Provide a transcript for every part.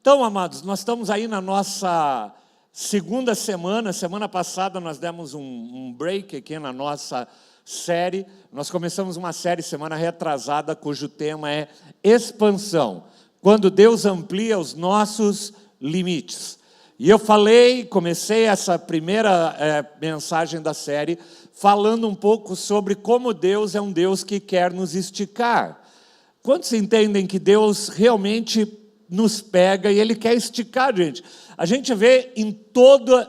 Então, amados, nós estamos aí na nossa segunda semana. Semana passada nós demos um break aqui na nossa série. Nós começamos uma série semana retrasada, cujo tema é expansão. Quando Deus amplia os nossos limites. E eu comecei essa primeira mensagem da série, falando um pouco sobre como Deus é um Deus que quer nos esticar. Quantos entendem que Deus realmente nos pega e Ele quer esticar, gente? A gente vê em toda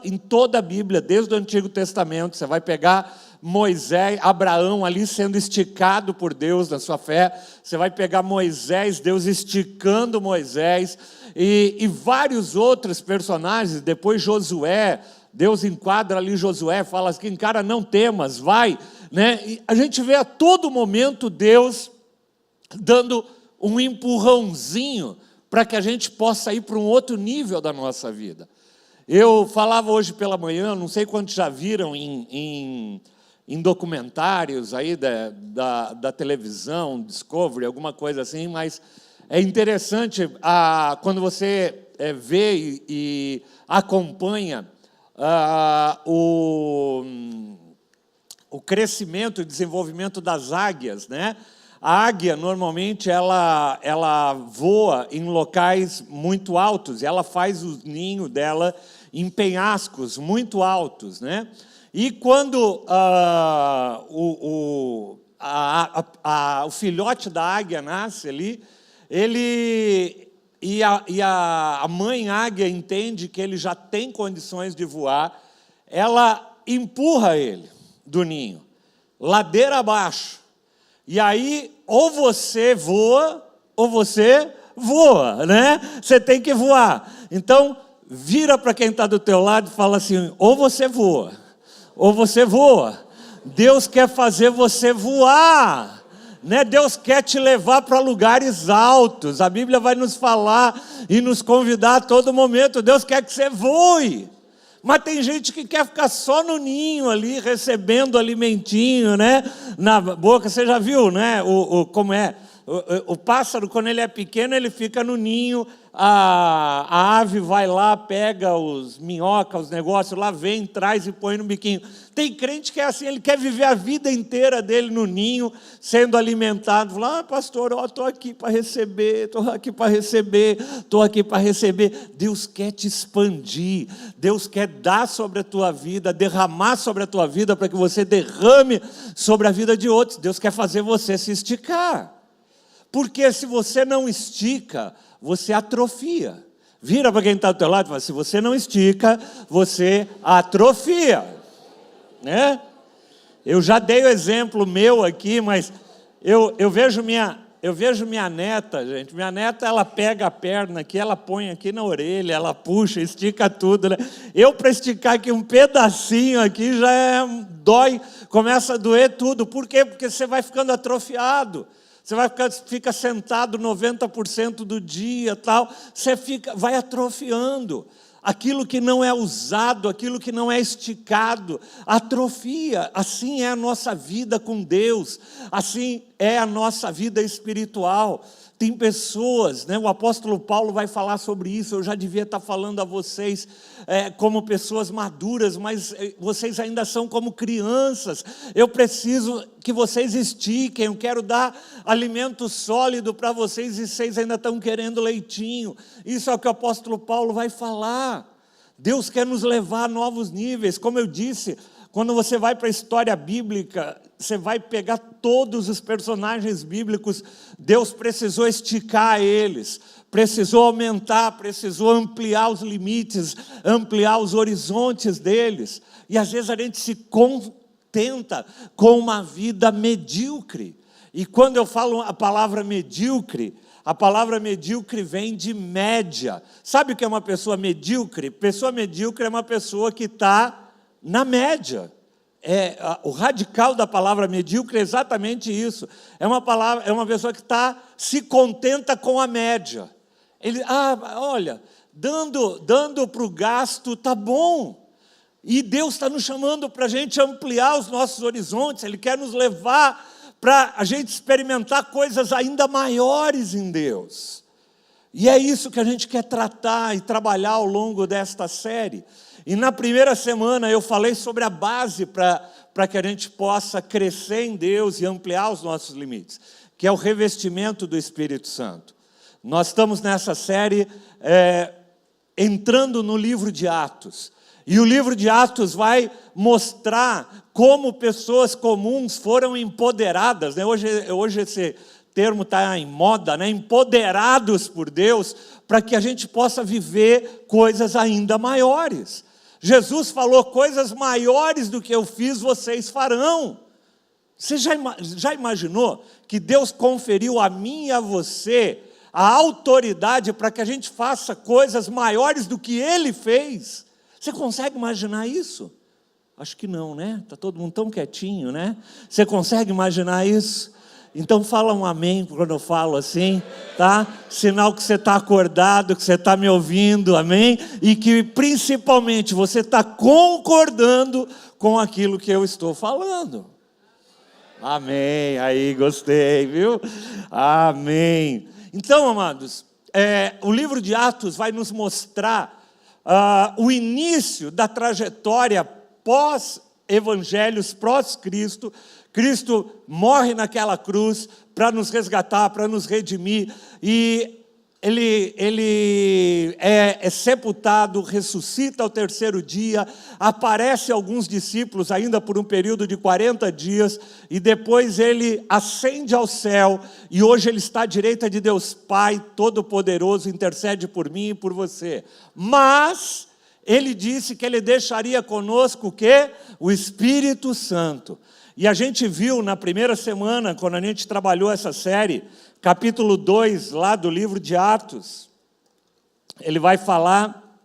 a Bíblia, desde o Antigo Testamento, você vai pegar Moisés, Abraão ali sendo esticado por Deus na sua fé, você vai pegar Moisés, Deus esticando Moisés, e vários outros personagens, depois Josué, Deus enquadra ali Josué, fala assim, cara, não temas, vai, né? E a gente vê a todo momento Deus dando um empurrãozinho para que a gente possa ir para um outro nível da nossa vida. Eu falava hoje pela manhã, não sei quantos já viram em documentários aí da televisão, Discovery, alguma coisa assim, mas é interessante quando você vê e acompanha o crescimento e desenvolvimento das águias, né? A águia, normalmente, ela voa em locais muito altos, e ela faz o ninho dela em penhascos muito altos, né? E quando o filhote da águia nasce ali, a mãe águia entende que ele já tem condições de voar, ela empurra ele do ninho, ladeira abaixo. E aí, ou você voa, né? Você tem que voar. Então, vira para quem está do teu lado e fala assim, ou você voa. Deus quer fazer você voar, né? Deus quer te levar para lugares altos. A Bíblia vai nos falar e nos convidar a todo momento. Deus quer que você voe. Mas tem gente que quer ficar só no ninho ali, recebendo alimentinho, né? Na boca, você já viu, né? Como é? O pássaro, quando ele é pequeno, ele fica no ninho, a ave vai lá, pega os minhocas, os negócios lá, vem, traz e põe no biquinho. Tem crente que é assim, ele quer viver a vida inteira dele no ninho, sendo alimentado. Fala, pastor, estou aqui para receber, estou aqui para receber. Deus quer te expandir, Deus quer dar sobre a tua vida, derramar sobre a tua vida, para que você derrame sobre a vida de outros. Deus quer fazer você se esticar. Porque se você não estica, você atrofia. Vira para quem está do teu lado e fala, se você não estica, você atrofia. Né? Eu já dei o exemplo meu aqui, mas eu vejo minha neta, gente. Minha neta, ela pega a perna aqui, ela põe aqui na orelha, ela puxa, estica tudo. Né? Eu, para esticar aqui um pedacinho aqui, já dói, começa a doer tudo. Por quê? Porque você vai ficando atrofiado. Você fica sentado 90% do dia, tal, você vai atrofiando. Aquilo que não é usado, aquilo que não é esticado, atrofia. Assim é a nossa vida com Deus, assim é a nossa vida espiritual. Tem pessoas, né? O apóstolo Paulo vai falar sobre isso, eu já devia estar falando a vocês como pessoas maduras, mas vocês ainda são como crianças. Eu preciso que vocês estiquem, eu quero dar alimento sólido para vocês e vocês ainda estão querendo leitinho. Isso é o que o apóstolo Paulo vai falar. Deus quer nos levar a novos níveis, como eu disse. Quando você vai para a história bíblica, você vai pegar todos os personagens bíblicos, Deus precisou esticar eles, precisou aumentar, precisou ampliar os limites, ampliar os horizontes deles. E às vezes a gente se contenta com uma vida medíocre. E quando eu falo a palavra medíocre vem de média. Sabe o que é uma pessoa medíocre? Pessoa medíocre é uma pessoa que está na média. O radical da palavra medíocre é exatamente isso. É uma pessoa que se contenta com a média. Olha, dando para o gasto, tá bom. E Deus está nos chamando para a gente ampliar os nossos horizontes. Ele quer nos levar para a gente experimentar coisas ainda maiores em Deus. E é isso que a gente quer tratar e trabalhar ao longo desta série. E na primeira semana eu falei sobre a base para que a gente possa crescer em Deus e ampliar os nossos limites, que é o revestimento do Espírito Santo. Nós estamos nessa série entrando no livro de Atos. E o livro de Atos vai mostrar como pessoas comuns foram empoderadas, né? Hoje esse termo está em moda, né? Empoderados por Deus, para que a gente possa viver coisas ainda maiores. Jesus falou: coisas maiores do que eu fiz, vocês farão. Você já imaginou que Deus conferiu a mim e a você a autoridade para que a gente faça coisas maiores do que Ele fez? Você consegue imaginar isso? Acho que não, né? Está todo mundo tão quietinho, né? Você consegue imaginar isso? Então fala um amém quando eu falo assim, tá? Sinal que você está acordado, que você está me ouvindo, amém? E que principalmente você está concordando com aquilo que eu estou falando. Amém, aí gostei, viu? Amém. Então, amados, o livro de Atos vai nos mostrar o início da trajetória pós-evangelhos, pós-Cristo. Cristo morre naquela cruz para nos resgatar, para nos redimir, e ele é sepultado, ressuscita ao terceiro dia, aparece a alguns discípulos ainda por um período de 40 dias, e depois ele ascende ao céu, e hoje ele está à direita de Deus Pai Todo-Poderoso, intercede por mim e por você. Mas ele disse que ele deixaria conosco o quê? O Espírito Santo. E a gente viu na primeira semana, quando a gente trabalhou essa série, capítulo 2, lá do livro de Atos, ele vai falar,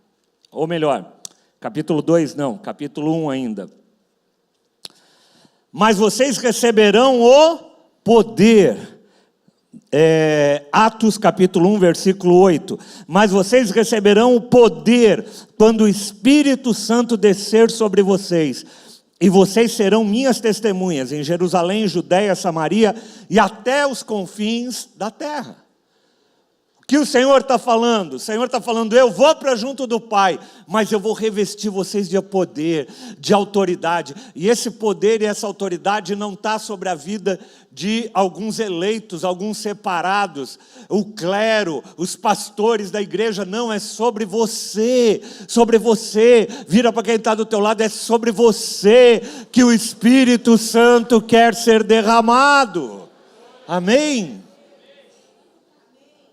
ou melhor, capítulo 2 não, capítulo 1 ainda. Mas vocês receberão o poder. Atos capítulo 1, versículo 8. Mas vocês receberão o poder quando o Espírito Santo descer sobre vocês. E vocês serão minhas testemunhas em Jerusalém, Judeia, Samaria e até os confins da terra. O que o Senhor está falando? O Senhor está falando: eu vou para junto do Pai, mas eu vou revestir vocês de poder, de autoridade. E esse poder e essa autoridade não está sobre a vida de alguns eleitos, alguns separados, o clero, os pastores da igreja. Não, é sobre você, sobre você. Vira para quem está do teu lado: é sobre você que o Espírito Santo quer ser derramado. Amém?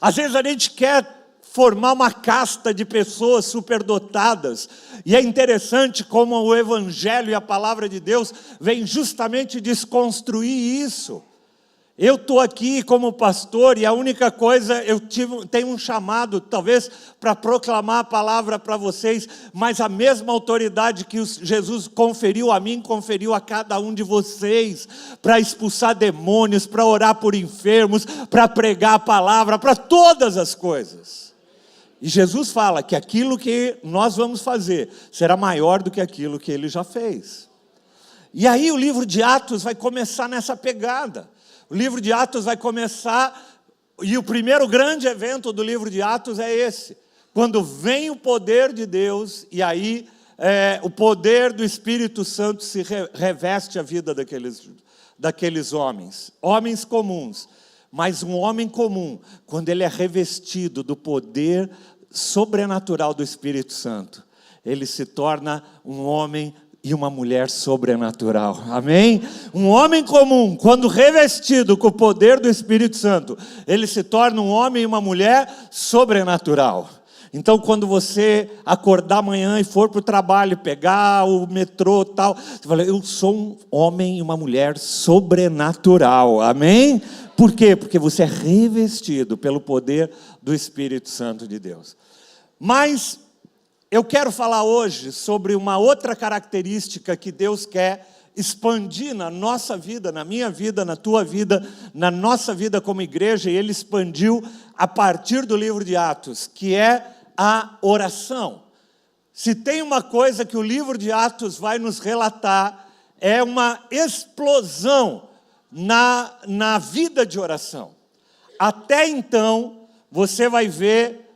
Às vezes a gente quer formar uma casta de pessoas superdotadas, e é interessante como o Evangelho e a Palavra de Deus vem justamente desconstruir isso. Eu estou aqui como pastor e a única coisa, tenho um chamado, talvez, para proclamar a palavra para vocês, mas a mesma autoridade que Jesus conferiu a mim, conferiu a cada um de vocês, para expulsar demônios, para orar por enfermos, para pregar a palavra, para todas as coisas. E Jesus fala que aquilo que nós vamos fazer será maior do que aquilo que Ele já fez. E aí o livro de Atos vai começar nessa pegada. O livro de Atos vai começar, e o primeiro grande evento do livro de Atos é esse, quando vem o poder de Deus, e aí o poder do Espírito Santo se reveste a vida daqueles homens comuns. Mas um homem comum, quando ele é revestido do poder sobrenatural do Espírito Santo, ele se torna um homem e uma mulher sobrenatural, amém? Um homem comum, quando revestido com o poder do Espírito Santo, ele se torna um homem e uma mulher sobrenatural. Então, quando você acordar amanhã e for para o trabalho, pegar o metrô e tal, você fala: eu sou um homem e uma mulher sobrenatural, amém? Por quê? Porque você é revestido pelo poder do Espírito Santo de Deus. Mas eu quero falar hoje sobre uma outra característica que Deus quer expandir na nossa vida, na minha vida, na tua vida, na nossa vida como igreja, e Ele expandiu a partir do livro de Atos, que é a oração. Se tem uma coisa que o livro de Atos vai nos relatar, é uma explosão na vida de oração. Até então, você vai ver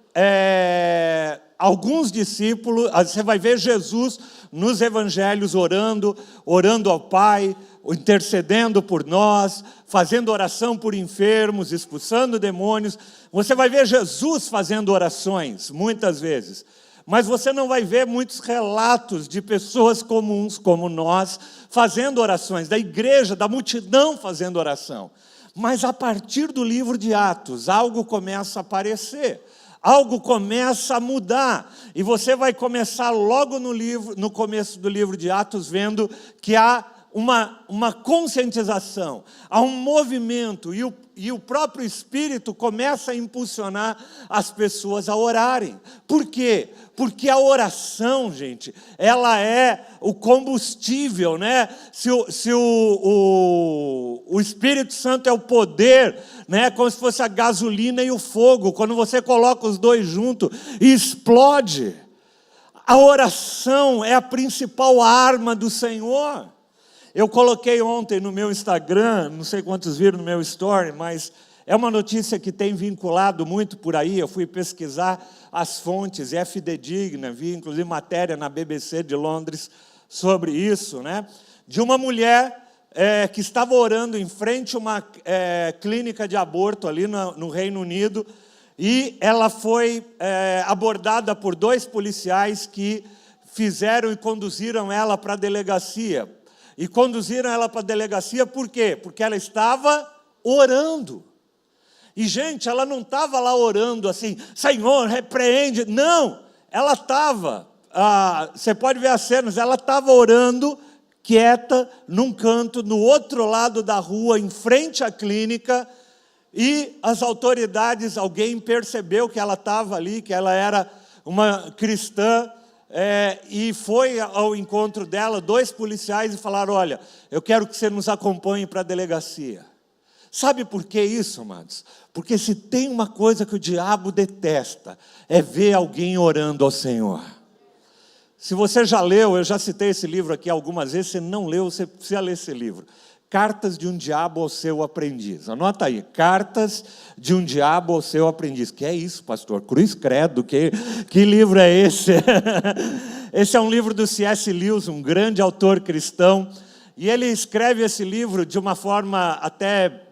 alguns discípulos, você vai ver Jesus nos evangelhos orando ao Pai, intercedendo por nós, fazendo oração por enfermos, expulsando demônios. Você vai ver Jesus fazendo orações, muitas vezes. Mas você não vai ver muitos relatos de pessoas comuns como nós fazendo orações, da igreja, da multidão fazendo oração. Mas a partir do livro de Atos, algo começa a aparecer, algo começa a mudar. E você vai começar logo no começo do livro de Atos, vendo que há uma conscientização, há um movimento, e o próprio Espírito começa a impulsionar as pessoas a orarem. Por quê? Porque a oração, gente, ela é o combustível, né? Se o Espírito Santo é o poder, né? Como se fosse a gasolina e o fogo, quando você coloca os dois juntos, explode. A oração é a principal arma do Senhor. Eu coloquei ontem no meu Instagram, não sei quantos viram no meu story, mas é uma notícia que tem vinculado muito por aí. Eu fui pesquisar as fontes, é fidedigna, vi inclusive matéria na BBC de Londres sobre isso, né? De uma mulher que estava orando em frente a uma clínica de aborto ali no Reino Unido, e ela foi abordada por 2 policiais que fizeram e conduziram ela para a delegacia. E conduziram ela para a delegacia por quê? Porque ela estava orando. E, gente, ela não estava lá orando assim, Senhor, repreende. Não, ela estava, você pode ver as cenas, ela estava orando quieta, num canto, no outro lado da rua, em frente à clínica, e as autoridades, alguém percebeu que ela estava ali, que ela era uma cristã, e foi ao encontro dela 2 policiais e falaram, olha, eu quero que você nos acompanhe para a delegacia. Sabe por que isso, amados? Porque se tem uma coisa que o diabo detesta, é ver alguém orando ao Senhor. Se você já leu, eu já citei esse livro aqui algumas vezes, se não leu, você precisa ler esse livro. Cartas de um Diabo ao Seu Aprendiz. Anota aí, Cartas de um Diabo ao Seu Aprendiz. Que é isso, pastor? Cruz credo, que livro é esse? Esse é um livro do C.S. Lewis, um grande autor cristão, e ele escreve esse livro de uma forma até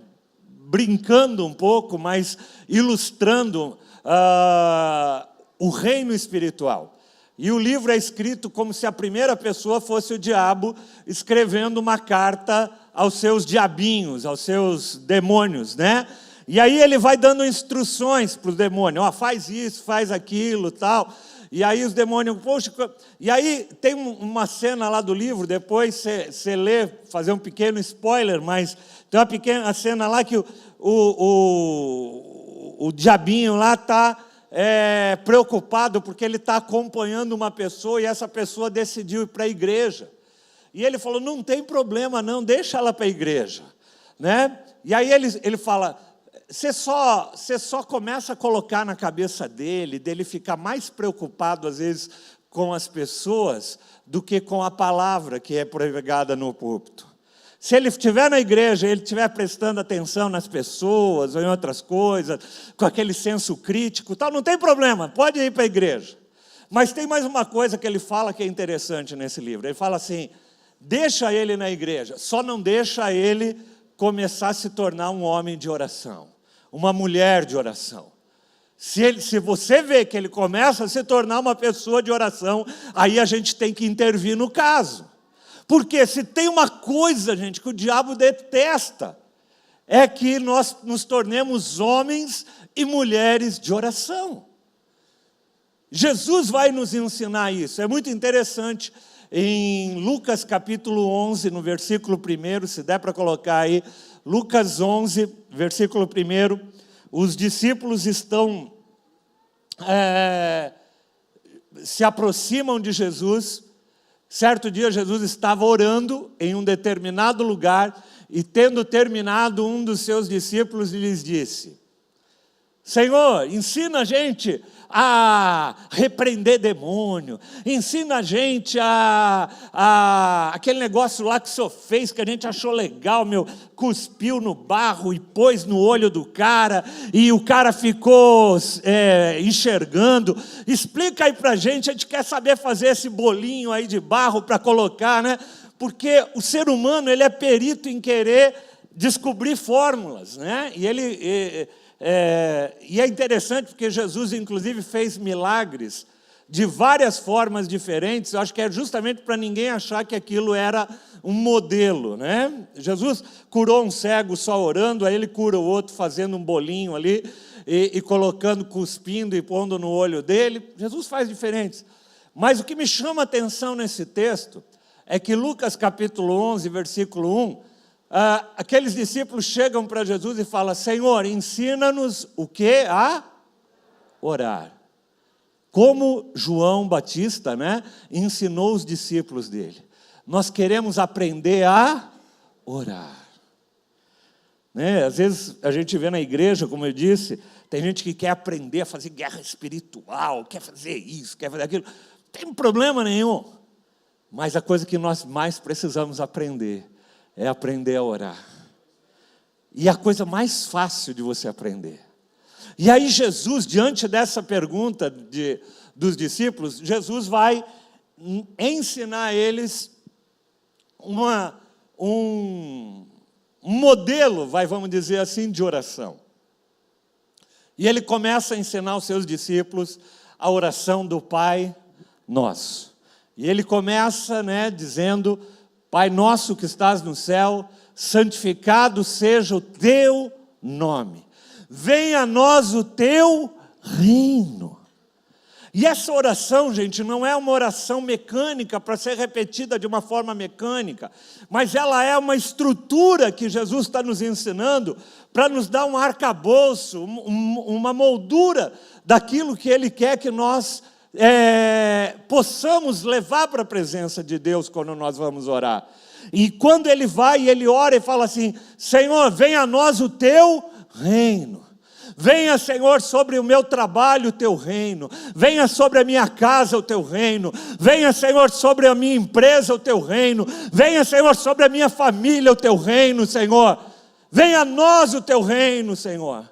brincando um pouco, mas ilustrando o reino espiritual. E o livro é escrito como se a primeira pessoa fosse o diabo escrevendo uma carta aos seus diabinhos, aos seus demônios, né? E aí ele vai dando instruções para o demônio, faz isso, faz aquilo, tal. E aí os demônios, poxa, e aí tem uma cena lá do livro, depois você lê, fazer um pequeno spoiler, mas tem uma pequena cena lá que o diabinho lá está preocupado porque ele está acompanhando uma pessoa e essa pessoa decidiu ir para a igreja. E ele falou, não tem problema não, deixa ela para a igreja, né? E aí ele fala, você só começa a colocar na cabeça dele ficar mais preocupado às vezes com as pessoas do que com a palavra que é pregada no púlpito. Se ele estiver na igreja, ele estiver prestando atenção nas pessoas ou em outras coisas, com aquele senso crítico, tal, não tem problema, pode ir para a igreja. Mas tem mais uma coisa que ele fala que é interessante nesse livro. Ele fala assim, deixa ele na igreja, só não deixa ele começar a se tornar um homem de oração, uma mulher de oração. Se você vê que ele começa a se tornar uma pessoa de oração, aí a gente tem que intervir no caso. Porque se tem uma coisa, gente, que o diabo detesta, é que nós nos tornemos homens e mulheres de oração. Jesus vai nos ensinar isso. É muito interessante, em Lucas capítulo 11, no versículo 1, se der para colocar aí, Lucas 11, versículo 1, os discípulos estão, se aproximam de Jesus. Certo dia, Jesus estava orando em um determinado lugar e, tendo terminado, um dos seus discípulos lhes disse, Senhor, ensina a gente a repreender demônio, ensina a gente aquele negócio lá que o Senhor fez, que a gente achou legal, cuspiu no barro e pôs no olho do cara, e o cara ficou enxergando. Explica aí para a gente quer saber fazer esse bolinho aí de barro para colocar, né? Porque o ser humano, ele é perito em querer descobrir fórmulas, né? E é interessante porque Jesus, inclusive, fez milagres de várias formas diferentes. Eu acho que é justamente para ninguém achar que aquilo era um modelo, né? Jesus curou um cego só orando, aí ele cura o outro fazendo um bolinho ali, e colocando, cuspindo e pondo no olho dele. Jesus faz diferentes. Mas o que me chama a atenção nesse texto é que Lucas capítulo 11, versículo 1, aqueles discípulos chegam para Jesus e falam: Senhor, ensina-nos o que? A orar. Como João Batista, né, ensinou os discípulos dele. Nós queremos aprender a orar. Né? Às vezes a gente vê na igreja, como eu disse, tem gente que quer aprender a fazer guerra espiritual, quer fazer isso, quer fazer aquilo. Não tem problema nenhum. Mas a coisa que nós mais precisamos aprender é aprender a orar. E a coisa mais fácil de você aprender. E aí Jesus, diante dessa pergunta dos discípulos, Jesus vai ensinar a eles um modelo, vamos dizer assim, de oração. E ele começa a ensinar os seus discípulos a oração do Pai Nosso. E ele começa, né, dizendo: Pai nosso que estás no céu, santificado seja o teu nome. Venha a nós o teu reino. E essa oração, gente, não é uma oração mecânica para ser repetida de uma forma mecânica, mas ela é uma estrutura que Jesus está nos ensinando para nos dar um arcabouço, uma moldura daquilo que Ele quer que nós possamos levar para a presença de Deus quando nós vamos orar. E quando ele vai, ele ora e fala assim: Senhor, venha a nós o teu reino. Venha, Senhor, sobre o meu trabalho o teu reino. Venha sobre a minha casa o teu reino. Venha, Senhor, sobre a minha empresa o teu reino. Venha, Senhor, sobre a minha família o teu reino, Senhor. Venha a nós o teu reino, Senhor.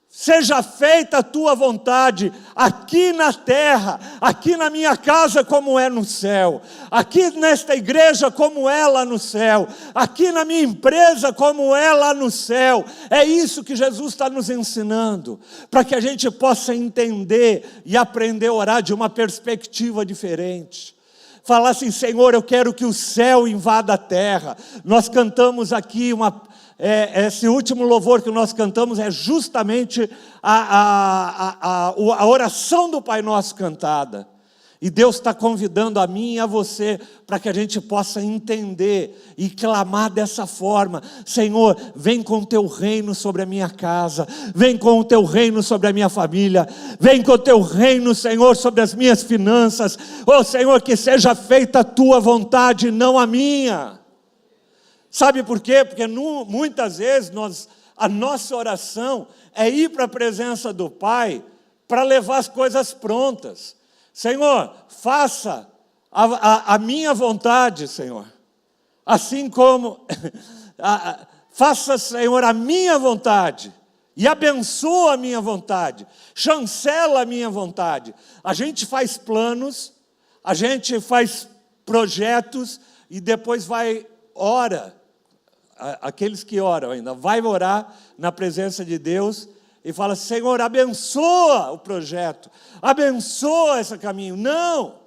Seja feita a tua vontade, aqui na terra, aqui na minha casa como é no céu, aqui nesta igreja como é lá no céu, aqui na minha empresa como é lá no céu. É isso que Jesus está nos ensinando, para que a gente possa entender e aprender a orar de uma perspectiva diferente. Falar assim: Senhor, eu quero que o céu invada a terra. Nós cantamos aqui esse último louvor que nós cantamos é justamente a oração do Pai Nosso cantada. E Deus está convidando a mim e a você para que a gente possa entender e clamar dessa forma: Senhor, vem com o teu reino sobre a minha casa, vem com o teu reino sobre a minha família, vem com o teu reino, Senhor, sobre as minhas finanças. Oh, Senhor, que seja feita a tua vontade, não a minha. Sabe por quê? Porque muitas vezes a nossa oração é ir para a presença do Pai para levar as coisas prontas. Senhor, faça a minha vontade, Senhor. Assim como, faça, Senhor, a minha vontade. E abençoa a minha vontade. Chancela a minha vontade. A gente faz planos, a gente faz projetos e depois ora. Aqueles que oram ainda, vai orar na presença de Deus e fala: Senhor, abençoa o projeto, abençoa esse caminho. Não!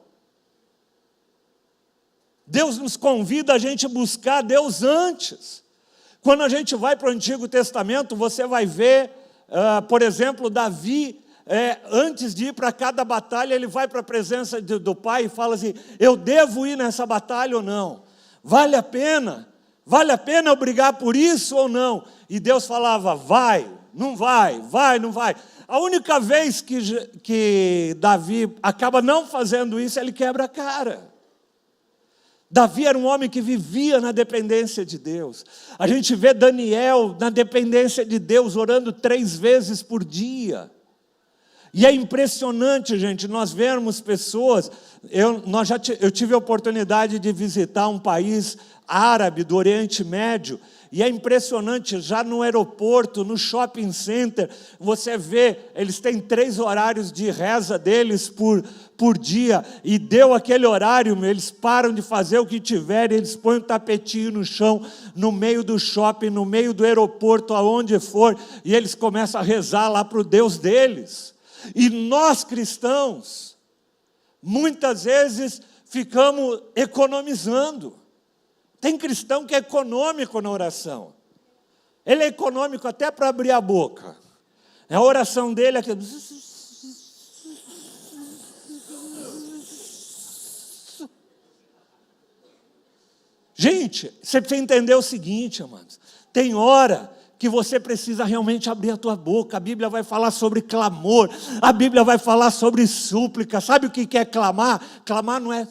Deus nos convida a gente buscar Deus antes. Quando a gente vai para o Antigo Testamento, você vai ver, por exemplo, Davi, antes de ir para cada batalha, ele vai para a presença do Pai e fala assim: eu devo ir nessa batalha ou não? Vale a pena? Vale a pena eu brigar por isso ou não? E Deus falava: vai, não vai, vai, não vai. A única vez que Davi acaba não fazendo isso, ele quebra a cara. Davi era um homem que vivia na dependência de Deus. A gente vê Daniel na dependência de Deus, orando 3 vezes por dia. E é impressionante, gente, nós vermos pessoas. Eu tive a oportunidade de visitar um país árabe do Oriente Médio, e é impressionante, já no aeroporto, no shopping center, você vê, eles têm 3 horários de reza deles por dia, e deu aquele horário, eles param de fazer o que tiverem, eles põem um tapetinho no chão, no meio do shopping, no meio do aeroporto, aonde for, e eles começam a rezar lá para o Deus deles. E nós cristãos, muitas vezes ficamos economizando. Tem cristão que é econômico na oração. Ele é econômico até para abrir a boca. A oração dele é que... Gente, você precisa entender o seguinte, amados. Tem hora que você precisa realmente abrir a tua boca. A Bíblia vai falar sobre clamor. A Bíblia vai falar sobre súplica. Sabe o que é clamar? Clamar não é...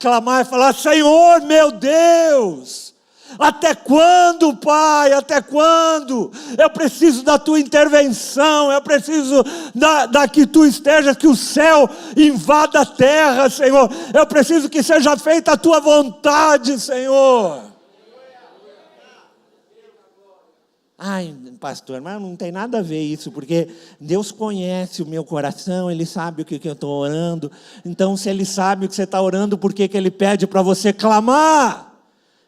Clamar é falar: Senhor meu Deus, até quando, Pai, até quando? Eu preciso da tua intervenção, eu preciso da que tu estejas, que o céu invada a terra, Senhor. Eu preciso que seja feita a tua vontade, Senhor. Ai, pastor, mas não tem nada a ver isso, porque Deus conhece o meu coração, Ele sabe o que eu estou orando. Então, se Ele sabe o que você está orando, por que Ele pede para você clamar?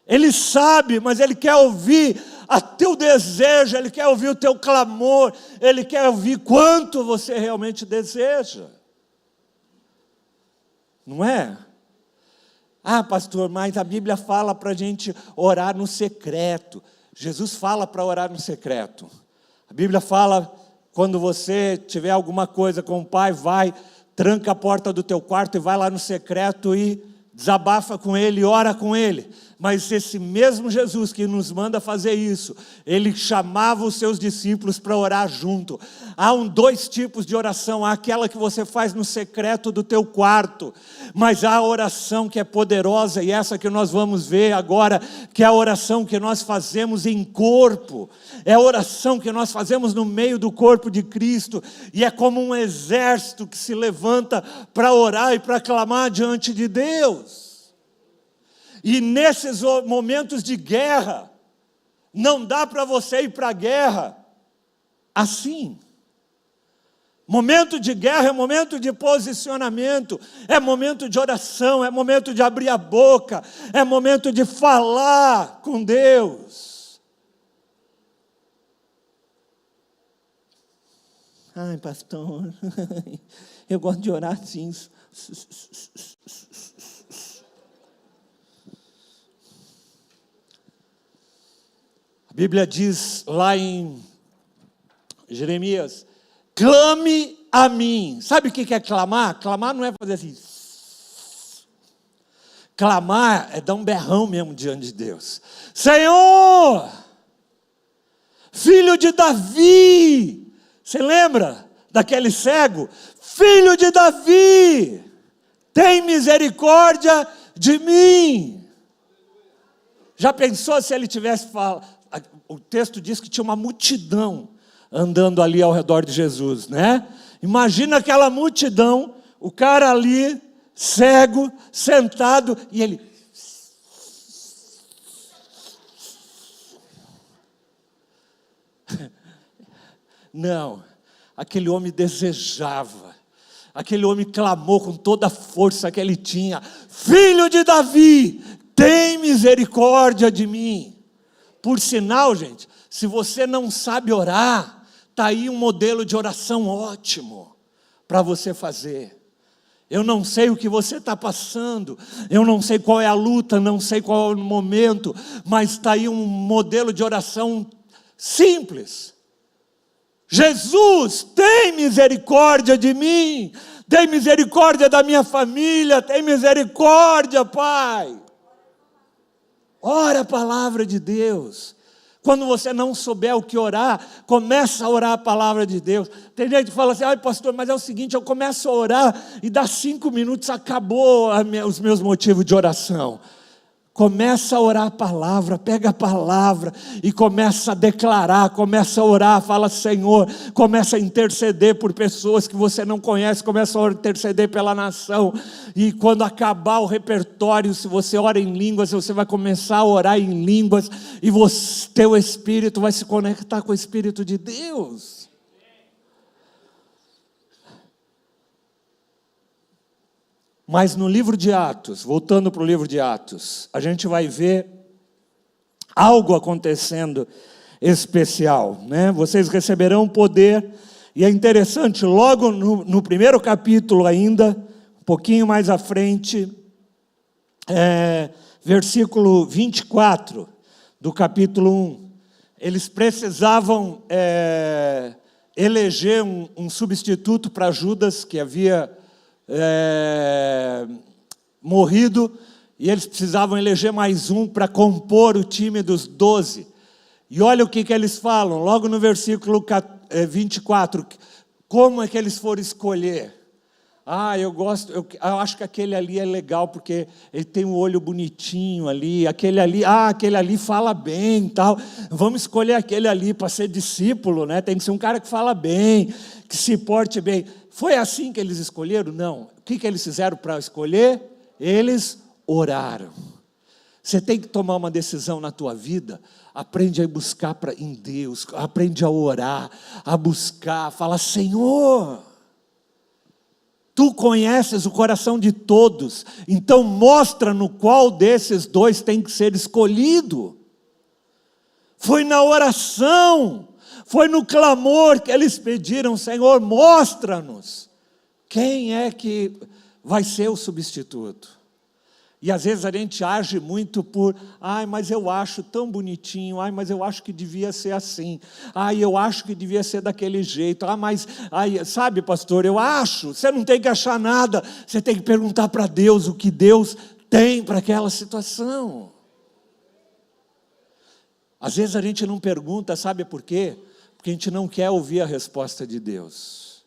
Ele sabe, mas Ele quer ouvir o teu desejo, Ele quer ouvir o teu clamor, Ele quer ouvir quanto você realmente deseja. Não é? Ah, pastor, mas a Bíblia fala para a gente orar no secreto. Jesus fala para orar no secreto. A Bíblia fala, quando você tiver alguma coisa com o Pai, vai, tranca a porta do teu quarto e vai lá no secreto e desabafa com Ele, ora com Ele. Mas esse mesmo Jesus que nos manda fazer isso, Ele chamava os seus discípulos para orar junto. Há 2 tipos de oração: há aquela que você faz no secreto do teu quarto, mas há a oração que é poderosa, e essa que nós vamos ver agora, que é a oração que nós fazemos em corpo, é a oração que nós fazemos no meio do corpo de Cristo, e é como um exército que se levanta para orar e para clamar diante de Deus. E nesses momentos de guerra, não dá para você ir para a guerra assim. Momento de guerra é momento de posicionamento, é momento de oração, é momento de abrir a boca, é momento de falar com Deus. Ai, pastor, eu gosto de orar assim. A Bíblia diz lá em Jeremias: clame a mim. Sabe o que é clamar? Clamar não é fazer assim. Clamar é dar um berrão mesmo diante de Deus. Senhor, filho de Davi. Você lembra daquele cego? Filho de Davi, tem misericórdia de mim. Já pensou se ele tivesse falado? O texto diz que tinha uma multidão andando ali ao redor de Jesus, né? Imagina aquela multidão, o cara ali, cego, sentado, e ele... Não, aquele homem desejava, aquele homem clamou com toda a força que ele tinha: Filho de Davi, tem misericórdia de mim. Por sinal, gente, se você não sabe orar, está aí um modelo de oração ótimo para você fazer. Eu não sei o que você está passando, eu não sei qual é a luta, não sei qual é o momento, mas está aí um modelo de oração simples. Jesus, tem misericórdia de mim, tem misericórdia da minha família, tem misericórdia, Pai. Ora a palavra de Deus, Quando você não souber o que orar, começa a orar a palavra de Deus. Tem gente que fala assim, ai pastor, mas é o seguinte, eu começo a orar e dá 5 minutos, acabou os meus motivos de oração. Começa a orar a palavra, pega a palavra e começa a declarar, começa a orar, fala Senhor, começa a interceder por pessoas que você não conhece, começa a interceder pela nação, e quando acabar o repertório, se você ora em línguas, você vai começar a orar em línguas, e teu espírito vai se conectar com o Espírito de Deus. Mas no livro de Atos, voltando para o livro de Atos, a gente vai ver algo acontecendo especial, né? Vocês receberão poder, e é interessante, logo no primeiro capítulo ainda, um pouquinho mais à frente, versículo 24 do capítulo 1, eles precisavam eleger um substituto para Judas, que havia morrido, e eles precisavam eleger mais um para compor o time dos 12. E olha o que eles falam, logo no versículo 24, como é que eles foram escolher? Eu acho que aquele ali é legal, porque ele tem um olho bonitinho ali, aquele ali fala bem e tal, vamos escolher aquele ali para ser discípulo, né? Tem que ser um cara que fala bem, que se porte bem. Foi assim que eles escolheram? Não. O que eles fizeram para escolher? Eles oraram. Você tem que tomar uma decisão na tua vida, aprende a buscar em Deus, aprende a orar, a buscar, fala, Senhor, Tu conheces o coração de todos, então mostra no qual desses 2 tem que ser escolhido. Foi na oração, foi no clamor que eles pediram, Senhor, mostra-nos quem é que vai ser o substituto. E às vezes a gente age muito por, mas eu acho tão bonitinho, mas eu acho que devia ser assim, eu acho que devia ser daquele jeito, sabe pastor, eu acho, você não tem que achar nada, você tem que perguntar para Deus o que Deus tem para aquela situação. Às vezes a gente não pergunta, sabe por quê? Porque a gente não quer ouvir a resposta de Deus.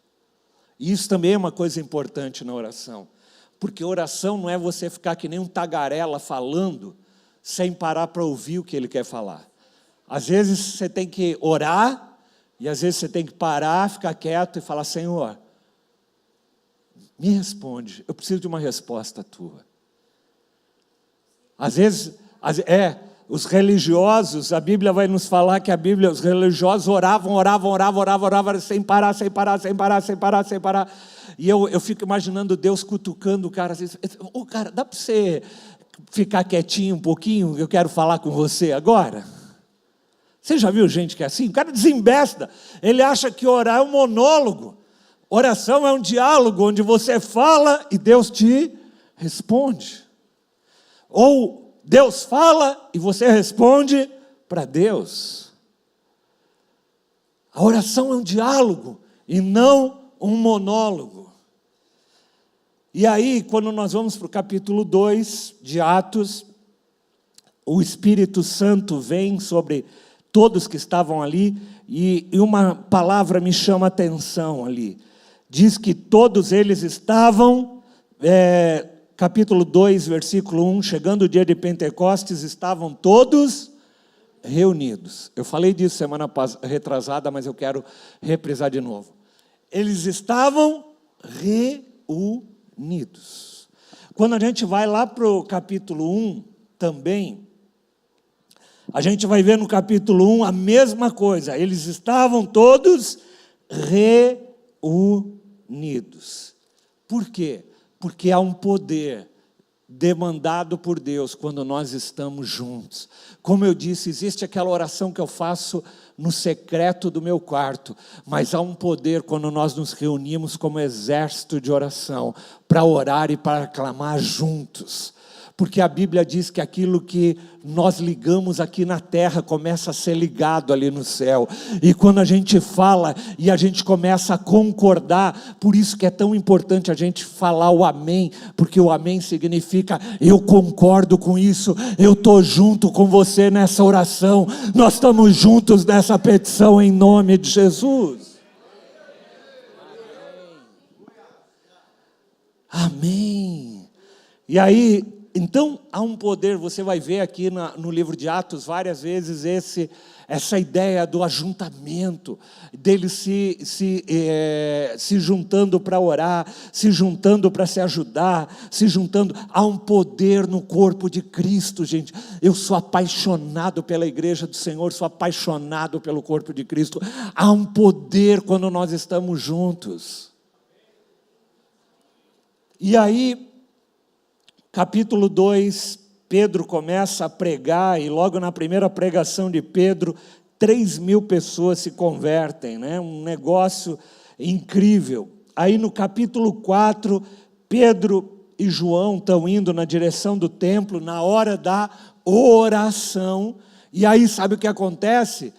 E isso também é uma coisa importante na oração. Porque oração não é você ficar que nem um tagarela falando, sem parar para ouvir o que ele quer falar. Às vezes você tem que orar, e às vezes você tem que parar, ficar quieto e falar, Senhor, me responde, eu preciso de uma resposta tua. Às vezes, os religiosos, a Bíblia vai nos falar que os religiosos oravam, sem parar. E eu fico imaginando Deus cutucando o cara, assim, cara, dá para você ficar quietinho um pouquinho, eu quero falar com você agora? Você já viu gente que é assim? O cara desembesta, ele acha que orar é um monólogo, oração é um diálogo, onde você fala e Deus te responde. Ou Deus fala e você responde para Deus. A oração é um diálogo e não um monólogo. E aí, quando nós vamos para o capítulo 2 de Atos, o Espírito Santo vem sobre todos que estavam ali, e uma palavra me chama a atenção ali. Diz que todos eles estavam, capítulo 2, versículo 1, chegando o dia de Pentecostes, estavam todos reunidos. Eu falei disso semana retrasada, mas eu quero reprisar de novo. Eles estavam reunidos. Quando a gente vai lá para o capítulo 1 também, a gente vai ver no capítulo 1 a mesma coisa. Eles estavam todos reunidos. Por quê? Porque há um poder demandado por Deus quando nós estamos juntos. Como eu disse, existe aquela oração que eu faço no secreto do meu quarto, mas há um poder quando nós nos reunimos como exército de oração, para orar e para clamar juntos. porque a Bíblia diz que aquilo que nós ligamos aqui na terra começa a ser ligado ali no céu, e quando a gente fala e a gente começa a concordar, por isso que é tão importante a gente falar o amém, porque o amém significa: eu concordo com isso, eu estou junto com você nessa oração, nós estamos juntos nessa petição em nome de Jesus. Amém. E aí, então há um poder, você vai ver aqui no livro de Atos várias vezes essa ideia do ajuntamento, deles se juntando para orar, se juntando para se ajudar, se juntando. Há um poder no corpo de Cristo, gente. Eu sou apaixonado pela igreja do Senhor, sou apaixonado pelo corpo de Cristo. Há um poder quando nós estamos juntos. E aí, capítulo 2, Pedro começa a pregar, e logo na primeira pregação de Pedro, 3.000 pessoas se convertem, né? Um negócio incrível. Aí no capítulo 4, Pedro e João estão indo na direção do templo, na hora da oração, e aí sabe o que acontece?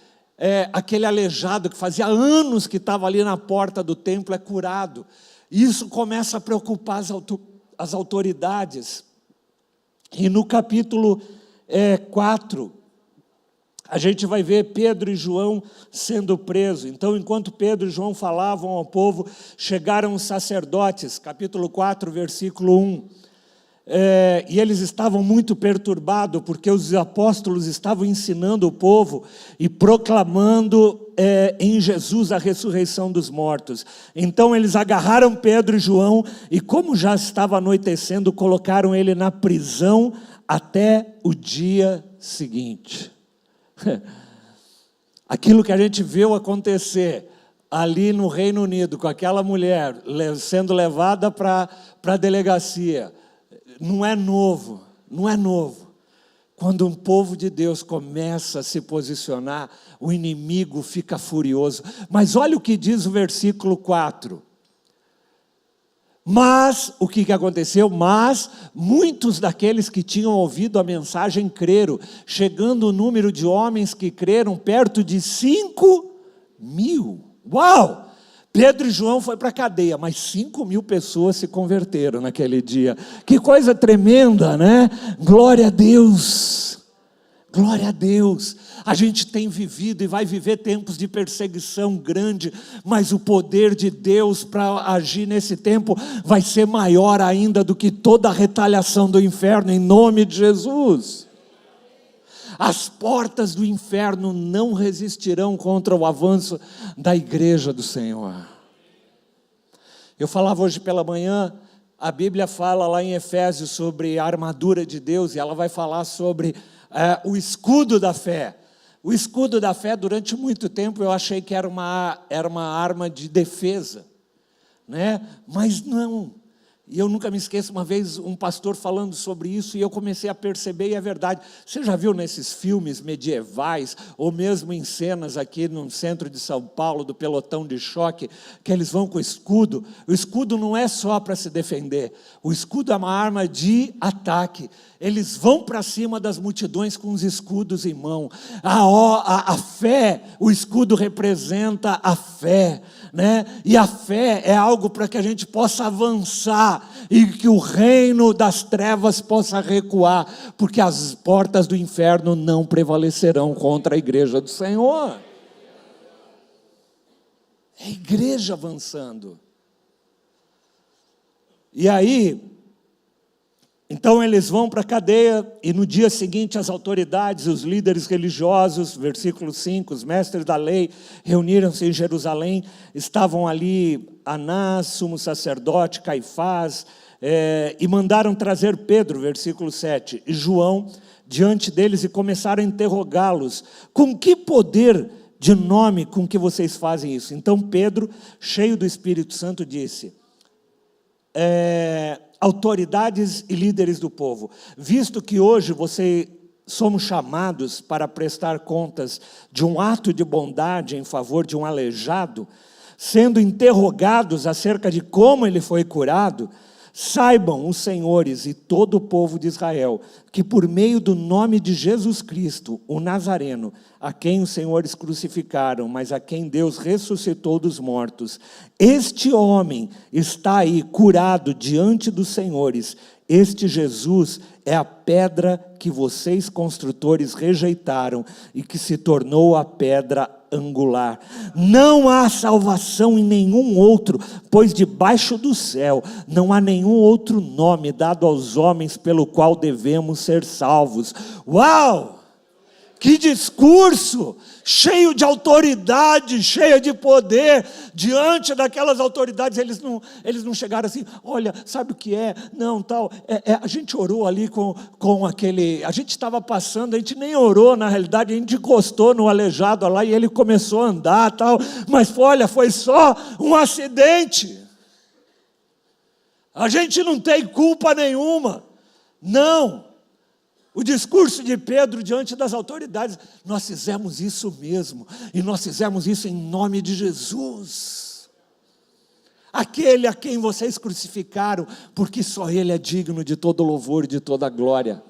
Aquele aleijado que fazia anos que estava ali na porta do templo é curado. Isso começa a preocupar as autoridades. E no capítulo 4, a gente vai ver Pedro e João sendo presos. Então, enquanto Pedro e João falavam ao povo, chegaram os sacerdotes, capítulo 4, versículo 1. E eles estavam muito perturbados, porque os apóstolos estavam ensinando o povo e proclamando em Jesus a ressurreição dos mortos. Então eles agarraram Pedro e João, e como já estava anoitecendo, colocaram ele na prisão até o dia seguinte. Aquilo que a gente viu acontecer ali no Reino Unido, com aquela mulher sendo levada para a delegacia, não é novo, não é novo. Quando um povo de Deus começa a se posicionar, o inimigo fica furioso. Mas olha o que diz o versículo 4. Mas, o que aconteceu? Mas muitos daqueles que tinham ouvido a mensagem creram, chegando o número de homens que creram perto de 5.000. Uau! Pedro e João foi para a cadeia, mas 5.000 pessoas se converteram naquele dia. Que coisa tremenda, né? Glória a Deus. Glória a Deus. A gente tem vivido e vai viver tempos de perseguição grande, mas o poder de Deus para agir nesse tempo vai ser maior ainda do que toda a retaliação do inferno, em nome de Jesus. As portas do inferno não resistirão contra o avanço da igreja do Senhor. Eu falava hoje pela manhã, a Bíblia fala lá em Efésios sobre a armadura de Deus, e ela vai falar sobre o escudo da fé. O escudo da fé, durante muito tempo, eu achei que era uma arma de defesa, né? Mas não. E eu nunca me esqueço, uma vez um pastor falando sobre isso, e eu comecei a perceber, e é verdade. Você já viu nesses filmes medievais, ou mesmo em cenas aqui no centro de São Paulo, do pelotão de choque, que eles vão com o escudo? O escudo não é só para se defender, o escudo é uma arma de ataque. Eles vão para cima das multidões com os escudos em mão. A fé, o escudo representa a fé, né? E a fé é algo para que a gente possa avançar e que o reino das trevas possa recuar, porque as portas do inferno não prevalecerão contra a igreja do Senhor. É a igreja avançando. E aí, então eles vão para a cadeia, e no dia seguinte as autoridades, os líderes religiosos, versículo 5, os mestres da lei, reuniram-se em Jerusalém, estavam ali Anás, sumo sacerdote, Caifás, e mandaram trazer Pedro, versículo 7, e João, diante deles, e começaram a interrogá-los: com que poder de nome com que vocês fazem isso? Então Pedro, cheio do Espírito Santo, disse: autoridades e líderes do povo, visto que hoje somos chamados para prestar contas de um ato de bondade em favor de um aleijado, sendo interrogados acerca de como ele foi curado, Saibam os senhores e todo o povo de Israel, que por meio do nome de Jesus Cristo, o Nazareno, a quem os senhores crucificaram, mas a quem Deus ressuscitou dos mortos, este homem está aí curado diante dos senhores. Este Jesus é a pedra que vocês construtores rejeitaram e que se tornou a pedra angular. Não há salvação em nenhum outro, pois debaixo do céu não há nenhum outro nome dado aos homens pelo qual devemos ser salvos. Uau! Que discurso! Cheio de autoridade, cheio de poder. Diante daquelas autoridades, eles não chegaram assim, olha, sabe o que é? Não, tal, a gente orou ali com aquele, a gente estava passando, a gente nem orou na realidade, a gente encostou no aleijado lá e ele começou a andar, tal, mas olha, foi só um acidente. A gente não tem culpa nenhuma. Não. O discurso de Pedro diante das autoridades, nós fizemos isso mesmo, e nós fizemos isso em nome de Jesus, aquele a quem vocês crucificaram, porque só Ele é digno de todo louvor e de toda glória.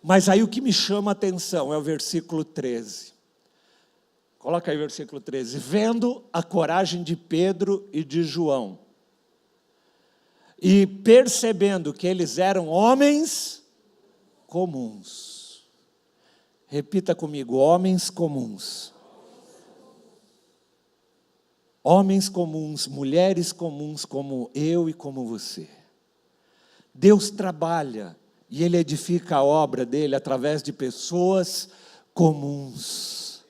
Mas aí o que me chama a atenção é o versículo 13, coloca aí o versículo 13, vendo a coragem de Pedro e de João, e percebendo que eles eram homens comuns. Repita comigo, homens comuns. Homens comuns, mulheres comuns como eu e como você. Deus trabalha e Ele edifica a obra dEle através de pessoas comuns.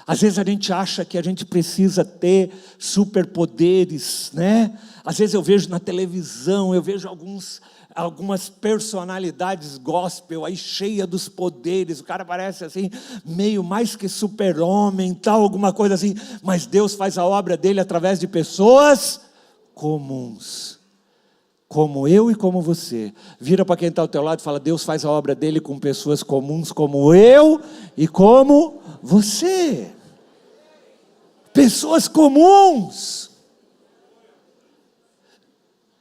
Às vezes a gente acha que a gente precisa ter superpoderes, né? Às vezes eu vejo na televisão, eu vejo algumas personalidades gospel aí cheia dos poderes, o cara parece assim, meio mais que super-homem, tal, alguma coisa assim, mas Deus faz a obra dele através de pessoas comuns, como eu e como você. Vira para quem está ao teu lado e fala, Deus faz a obra dele com pessoas comuns como eu e como você. Pessoas comuns.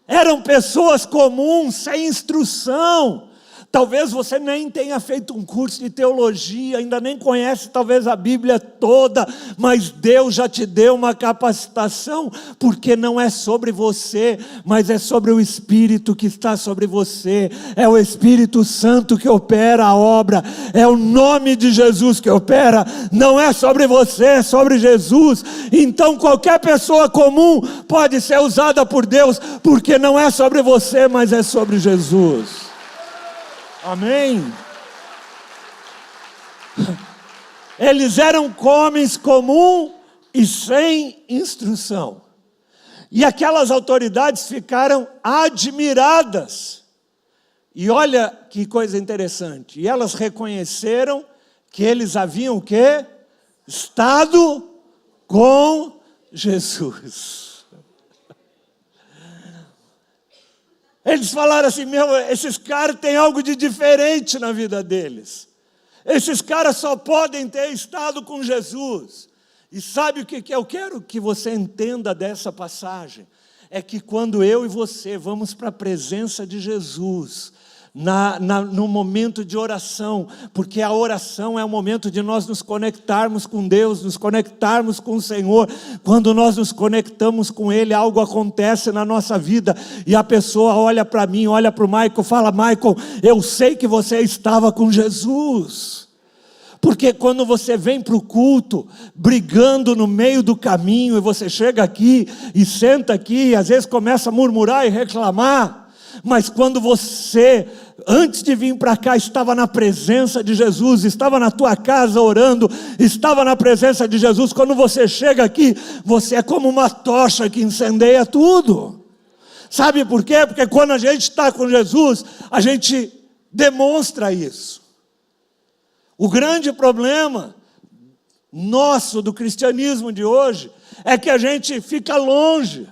Eram pessoas comuns, sem instrução. Talvez você nem tenha feito um curso de teologia, ainda nem conhece talvez a Bíblia toda, mas Deus já te deu uma capacitação, porque não é sobre você, mas é sobre o Espírito que está sobre você. É o Espírito Santo que opera a obra, é o nome de Jesus que opera, não é sobre você, é sobre Jesus. Então qualquer pessoa comum pode ser usada por Deus, porque não é sobre você, mas é sobre Jesus. Amém? Eles eram homens comuns e sem instrução. E aquelas autoridades ficaram admiradas. E olha que coisa interessante. E elas reconheceram que eles haviam o quê? Estado com Jesus. Eles falaram assim, esses caras têm algo de diferente na vida deles. Esses caras só podem ter estado com Jesus. E sabe o que eu quero que você entenda dessa passagem? É que quando eu e você vamos para a presença de Jesus, no momento de oração, porque a oração é o momento de nós nos conectarmos com Deus, nos conectarmos com o Senhor. Quando nós nos conectamos com Ele, algo acontece na nossa vida, e a pessoa olha para mim, olha para o Michael, fala, Michael, eu sei que você estava com Jesus. Porque quando você vem para o culto, brigando no meio do caminho, e você chega aqui, e senta aqui, e às vezes começa a murmurar e reclamar, mas quando você, antes de vir para cá, estava na presença de Jesus, estava na tua casa orando, estava na presença de Jesus, quando você chega aqui, você é como uma tocha que incendeia tudo. Sabe por quê? Porque quando a gente está com Jesus, a gente demonstra isso. O grande problema nosso do cristianismo de hoje é que a gente fica longe.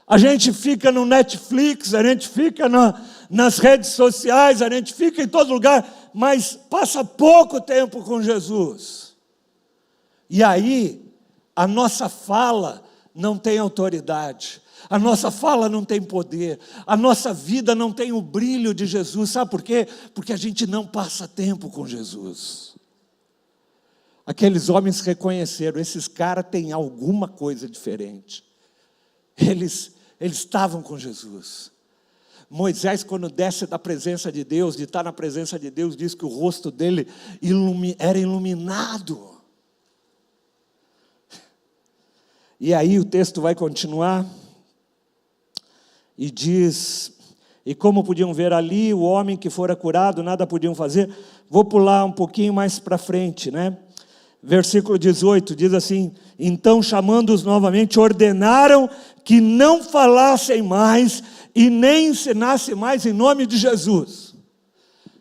A gente fica no Netflix, a gente fica nas redes sociais, a gente fica em todo lugar, mas passa pouco tempo com Jesus. E aí, a nossa fala não tem autoridade. A nossa fala não tem poder, a nossa vida não tem o brilho de Jesus. Sabe por quê? Porque a gente não passa tempo com Jesus. Aqueles homens reconheceram, esses caras têm alguma coisa diferente. Eles estavam com Jesus. Moisés, quando desce da presença de Deus, de estar na presença de Deus, diz que o rosto dele era iluminado. E aí o texto vai continuar e diz: e como podiam ver ali, o homem que fora curado, nada podiam fazer. Vou pular um pouquinho mais para frente, né? Versículo 18, diz assim: então chamando-os novamente, ordenaram que não falassem mais e nem ensinassem mais em nome de Jesus.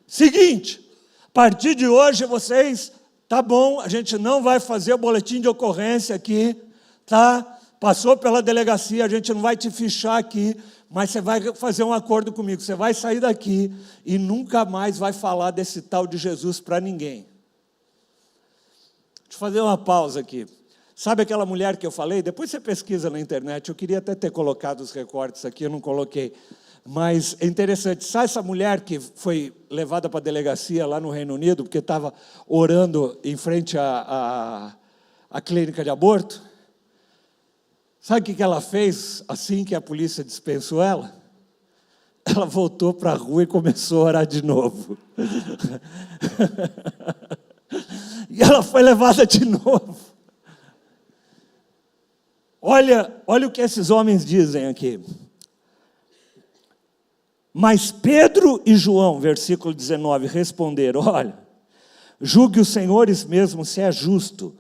Seguinte, a partir de hoje vocês, tá bom, a gente não vai fazer o boletim de ocorrência aqui, tá? Passou pela delegacia, a gente não vai te fichar aqui, mas você vai fazer um acordo comigo, você vai sair daqui e nunca mais vai falar desse tal de Jesus para ninguém. Deixa eu fazer uma pausa aqui. Sabe aquela mulher que eu falei? Depois você pesquisa na internet, eu queria até ter colocado os recortes aqui, eu não coloquei. Mas é interessante, sabe essa mulher que foi levada para a delegacia lá no Reino Unido, porque estava orando em frente à clínica de aborto? Sabe o que ela fez assim que a polícia dispensou ela? Ela voltou para a rua e começou a orar de novo. E ela foi levada de novo. Olha o que esses homens dizem aqui. Mas Pedro e João, versículo 19, responderam: olha, julgue os senhores mesmo se é justo,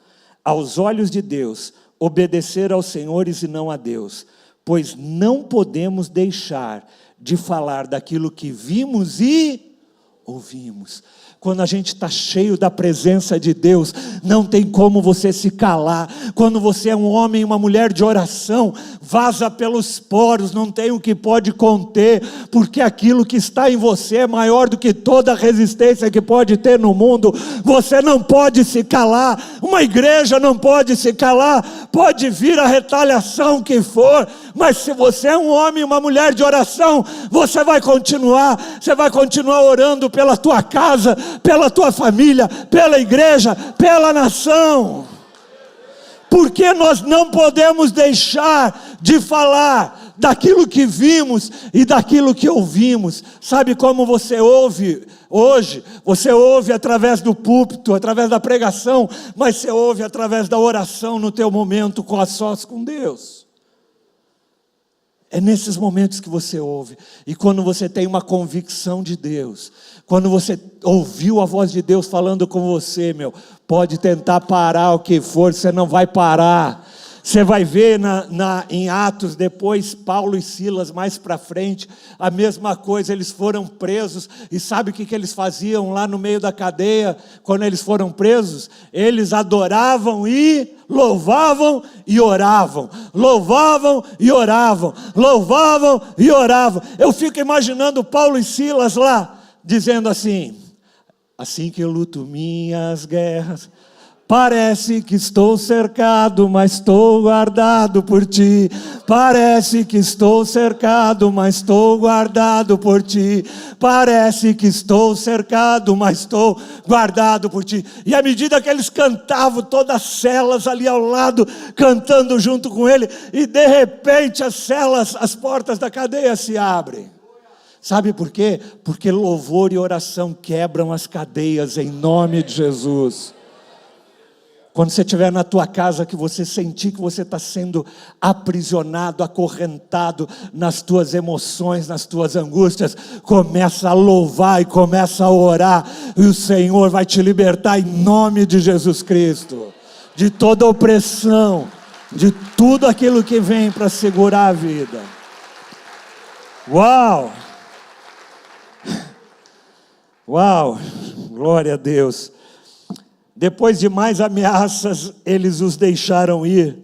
aos olhos de Deus, obedecer aos senhores e não a Deus, pois não podemos deixar de falar daquilo que vimos e ouvimos. Quando a gente está cheio da presença de Deus, não tem como você se calar. Quando você é um homem e uma mulher de oração, vaza pelos poros, não tem o que pode conter, porque aquilo que está em você é maior do que toda a resistência que pode ter no mundo. Você não pode se calar, uma igreja não pode se calar, pode vir a retaliação que for, mas se você é um homem e uma mulher de oração, você vai continuar orando pela tua casa, pela tua família, pela igreja, pela nação. Porque nós não podemos deixar de falar daquilo que vimos e daquilo que ouvimos. Sabe como você ouve hoje? Você ouve através do púlpito, através da pregação, mas você ouve através da oração no teu momento a sós com Deus. É nesses momentos que você ouve. E quando você tem uma convicção de Deus, quando você ouviu a voz de Deus falando com você, pode tentar parar o que for, você não vai parar. Você vai ver em Atos, depois Paulo e Silas mais para frente, a mesma coisa, eles foram presos, e sabe o que eles faziam lá no meio da cadeia, quando eles foram presos? Eles adoravam e louvavam e oravam, louvavam e oravam, louvavam e oravam. Eu fico imaginando Paulo e Silas lá, dizendo assim que eu luto minhas guerras, parece que estou cercado, mas estou guardado por ti. Parece que estou cercado, mas estou guardado por ti. Parece que estou cercado, mas estou guardado por ti. E à medida que eles cantavam, todas as celas ali ao lado, cantando junto com ele, e de repente as portas da cadeia se abrem. Sabe por quê? Porque louvor e oração quebram as cadeias em nome de Jesus. Quando você estiver na tua casa, que você sentir que você está sendo aprisionado, acorrentado nas tuas emoções, nas tuas angústias, começa a louvar e começa a orar, e o Senhor vai te libertar em nome de Jesus Cristo, de toda opressão, de tudo aquilo que vem para segurar a vida. Uau! Uau! Glória a Deus! Depois de mais ameaças, eles os deixaram ir,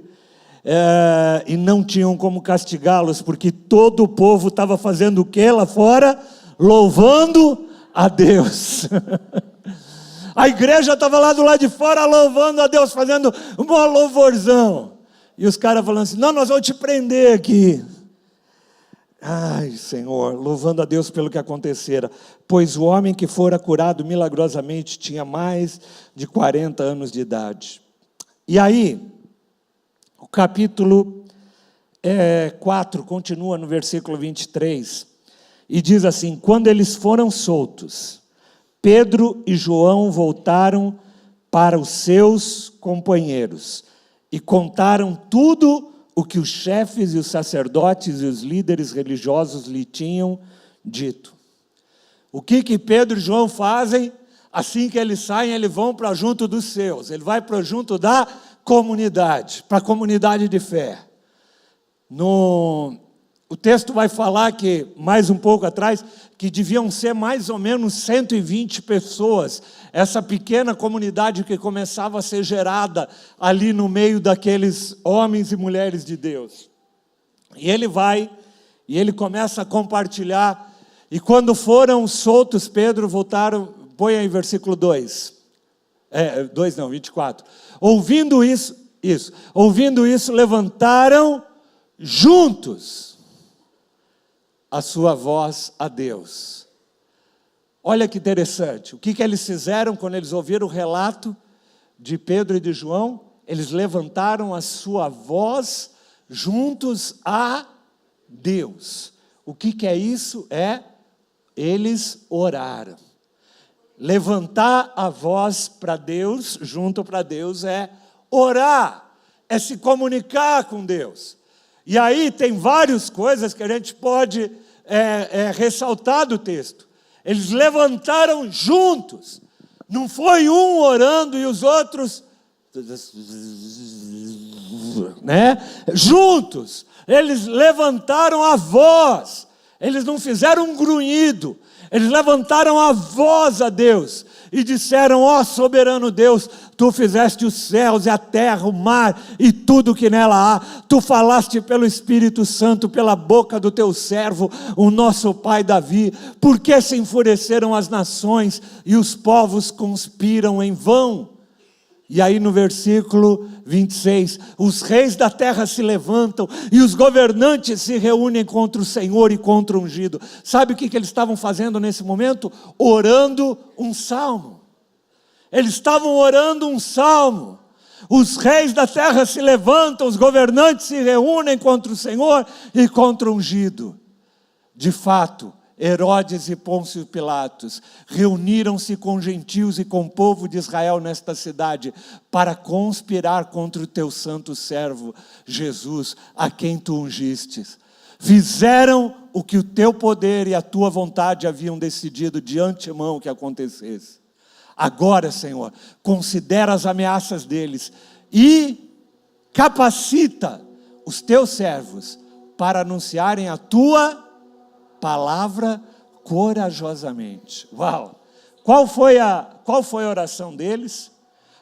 e não tinham como castigá-los, porque todo o povo estava fazendo o que lá fora? Louvando a Deus. A igreja estava lá do lado de fora louvando a Deus, fazendo um louvorzão. E os caras falando assim: não, nós vamos te prender aqui. Ai, Senhor, louvando a Deus pelo que acontecera, pois o homem que fora curado milagrosamente tinha mais de 40 anos de idade. E aí, o capítulo 4 continua no versículo 23, e diz assim: quando eles foram soltos, Pedro e João voltaram para os seus companheiros e contaram tudo o que os chefes e os sacerdotes e os líderes religiosos lhe tinham dito. O que Pedro e João fazem? Assim que eles saem, eles vão para junto dos seus, ele vai para junto da comunidade, para a comunidade de fé. O texto vai falar que, mais um pouco atrás, que deviam ser mais ou menos 120 pessoas, essa pequena comunidade que começava a ser gerada ali no meio daqueles homens e mulheres de Deus. E ele vai, e ele começa a compartilhar, e quando foram soltos, Pedro voltaram, põe aí versículo 24. Ouvindo isso, levantaram juntos a sua voz a Deus. Olha que interessante, o que eles fizeram quando eles ouviram o relato de Pedro e de João? Eles levantaram a sua voz juntos a Deus. O que é isso? Eles oraram. Levantar a voz para Deus, junto para Deus, é orar, é se comunicar com Deus. E aí tem várias coisas que a gente pode ressaltar do texto. Eles levantaram juntos. Não foi um orando e os outros, juntos. Eles levantaram a voz. Eles não fizeram um grunhido. Eles levantaram a voz a Deus e disseram: ó soberano Deus, tu fizeste os céus e a terra, o mar e tudo que nela há. Tu falaste pelo Espírito Santo, pela boca do teu servo, o nosso pai Davi. Por que se enfureceram as nações e os povos conspiram em vão? E aí no versículo 26, os reis da terra se levantam e os governantes se reúnem contra o Senhor e contra o ungido. Sabe o que eles estavam fazendo nesse momento? Orando um salmo. Eles estavam orando um salmo. Os reis da terra se levantam, os governantes se reúnem contra o Senhor e contra o ungido. De fato, Herodes e Pôncio Pilatos reuniram-se com gentios e com o povo de Israel nesta cidade para conspirar contra o teu santo servo Jesus, a quem tu ungistes. Fizeram o que o teu poder e a tua vontade haviam decidido de antemão que acontecesse. Agora, Senhor, considera as ameaças deles e capacita os teus servos para anunciarem a tua palavra corajosamente. Uau! Qual foi a oração deles?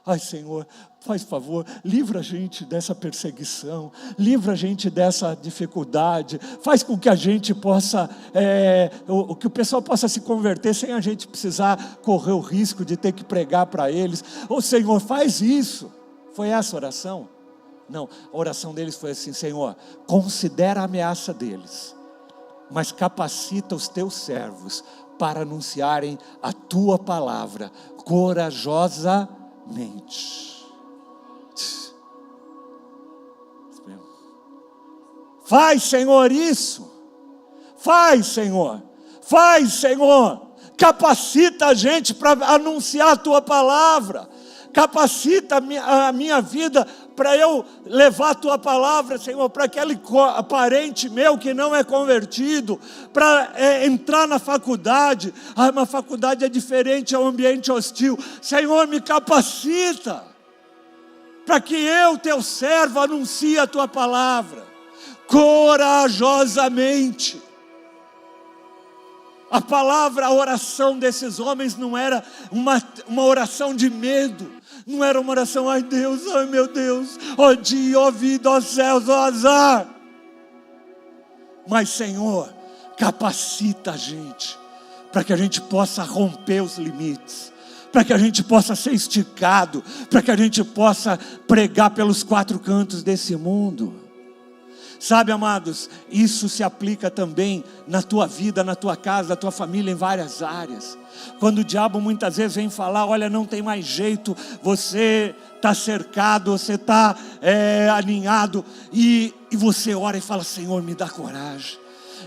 Ai, Senhor, faz favor, livra a gente dessa perseguição, livra a gente dessa dificuldade, faz com que a gente possa, que o pessoal possa se converter sem a gente precisar correr o risco de ter que pregar para eles. Ô Senhor, faz isso. Foi essa a oração? Não, a oração deles foi assim: Senhor, considera a ameaça deles, mas capacita os teus servos para anunciarem a tua palavra corajosamente. Faz, Senhor, isso. Faz, Senhor. Faz, Senhor. Capacita a gente para anunciar a tua palavra. Capacita a minha vida para eu levar a tua palavra, Senhor, para aquele parente meu que não é convertido, para entrar na faculdade. Uma faculdade é diferente, é um ambiente hostil. Senhor, me capacita para que eu, teu servo, anuncie a tua palavra corajosamente. A palavra, a oração desses homens não era uma oração de medo, não era uma oração: ai Deus, ai meu Deus, ó dia, ó vida, ó céus, ó azar. Mas Senhor, capacita a gente, para que a gente possa romper os limites, para que a gente possa ser esticado, para que a gente possa pregar pelos quatro cantos desse mundo. Sabe, amados, isso se aplica também na tua vida, na tua casa, na tua família, em várias áreas. Quando o diabo muitas vezes vem falar, olha, não tem mais jeito, você está cercado, você está aninhado, e você ora e fala, Senhor, me dá coragem.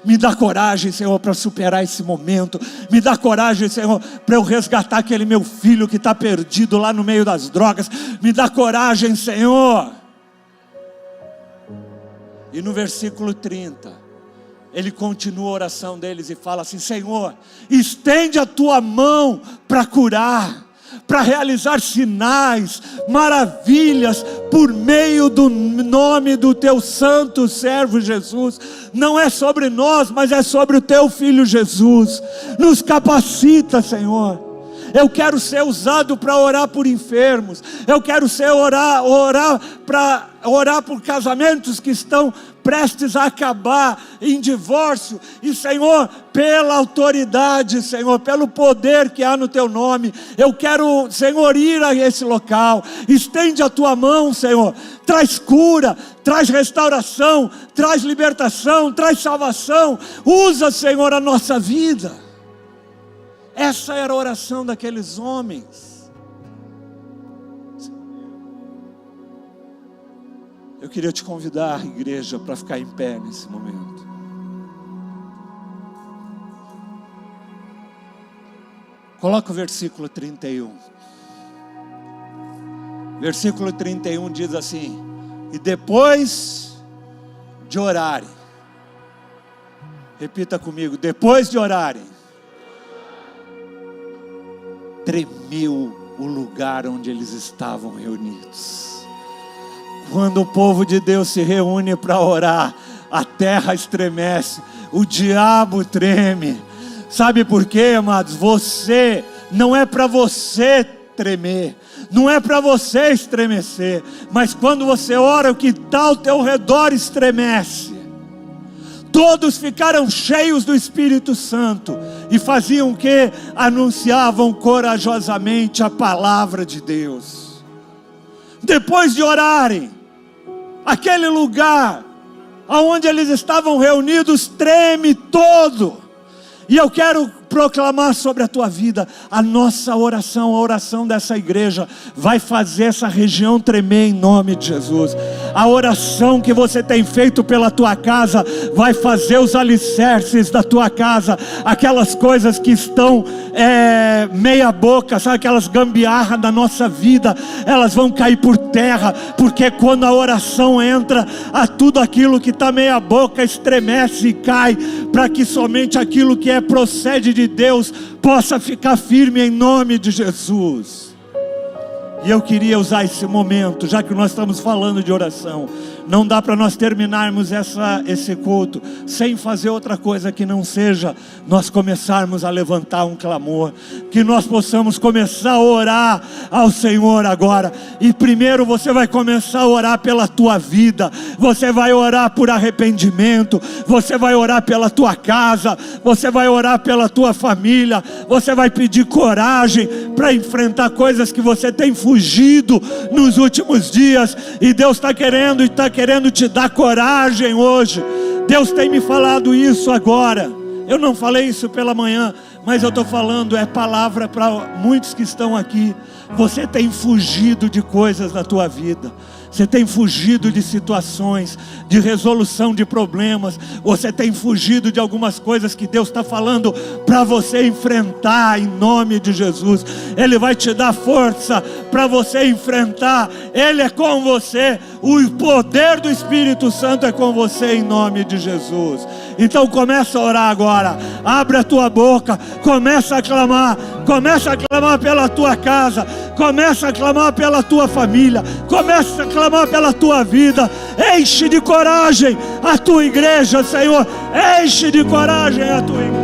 Me dá coragem, Senhor, para superar esse momento. Me dá coragem, Senhor, para eu resgatar aquele meu filho que está perdido lá no meio das drogas. Me dá coragem, Senhor. E no versículo 30, ele continua a oração deles e fala assim, Senhor, estende a tua mão para curar, para realizar sinais, maravilhas, por meio do nome do teu santo servo Jesus. Não é sobre nós, mas é sobre o teu filho Jesus. Nos capacita, Senhor. Eu quero ser usado para orar por enfermos. Eu quero orar por casamentos que estão prestes a acabar em divórcio. E Senhor, pela autoridade, Senhor, pelo poder que há no teu nome, eu quero, Senhor, ir a esse local. Estende a tua mão, Senhor. Traz cura, traz restauração, traz libertação, traz salvação. Usa, Senhor, a nossa vida. Essa era a oração daqueles homens. Eu queria te convidar, igreja, para ficar em pé nesse momento. Coloca o versículo 31. Versículo 31 diz assim: e depois de orarem, repita comigo, depois de orarem, tremeu o lugar onde eles estavam reunidos. Quando o povo de Deus se reúne para orar, a terra estremece, o diabo treme. Sabe por quê, amados? Não é para você tremer, não é para você estremecer, mas quando você ora, o que está ao teu redor estremece. Todos ficaram cheios do Espírito Santo e faziam o que? Anunciavam corajosamente a palavra de Deus. Depois de orarem, aquele lugar onde eles estavam reunidos treme todo. E eu quero proclamar sobre a tua vida, a nossa oração, a oração dessa igreja vai fazer essa região tremer em nome de Jesus. A oração que você tem feito pela tua casa vai fazer os alicerces da tua casa, aquelas coisas que estão meia boca, sabe, aquelas gambiarras da nossa vida, elas vão cair por terra, porque quando a oração entra, a tudo aquilo que está meia boca estremece e cai, para que somente aquilo que procede de Deus possa ficar firme em nome de Jesus. E eu queria usar esse momento, já que nós estamos falando de oração, não dá para nós terminarmos esse culto sem fazer outra coisa que não seja nós começarmos a levantar um clamor, que nós possamos começar a orar ao Senhor agora. E primeiro você vai começar a orar pela tua vida, você vai orar por arrependimento, você vai orar pela tua casa, você vai orar pela tua família, você vai pedir coragem para enfrentar coisas que você tem fugido nos últimos dias, e Deus está querendo te dar coragem hoje. Deus tem me falado isso agora. Eu não falei isso pela manhã, mas eu estou falando, é palavra para muitos que estão aqui. Você tem fugido de coisas na tua vida, você tem fugido de situações, de resolução de problemas, você tem fugido de algumas coisas que Deus está falando para você enfrentar em nome de Jesus. Ele vai te dar força para você enfrentar, Ele é com você, o poder do Espírito Santo é com você em nome de Jesus. Então começa a orar agora, abre a tua boca, começa a clamar pela tua casa, começa a clamar pela tua família, começa a clamar pela tua vida. Enche de coragem a tua igreja, Senhor, enche de coragem a tua igreja.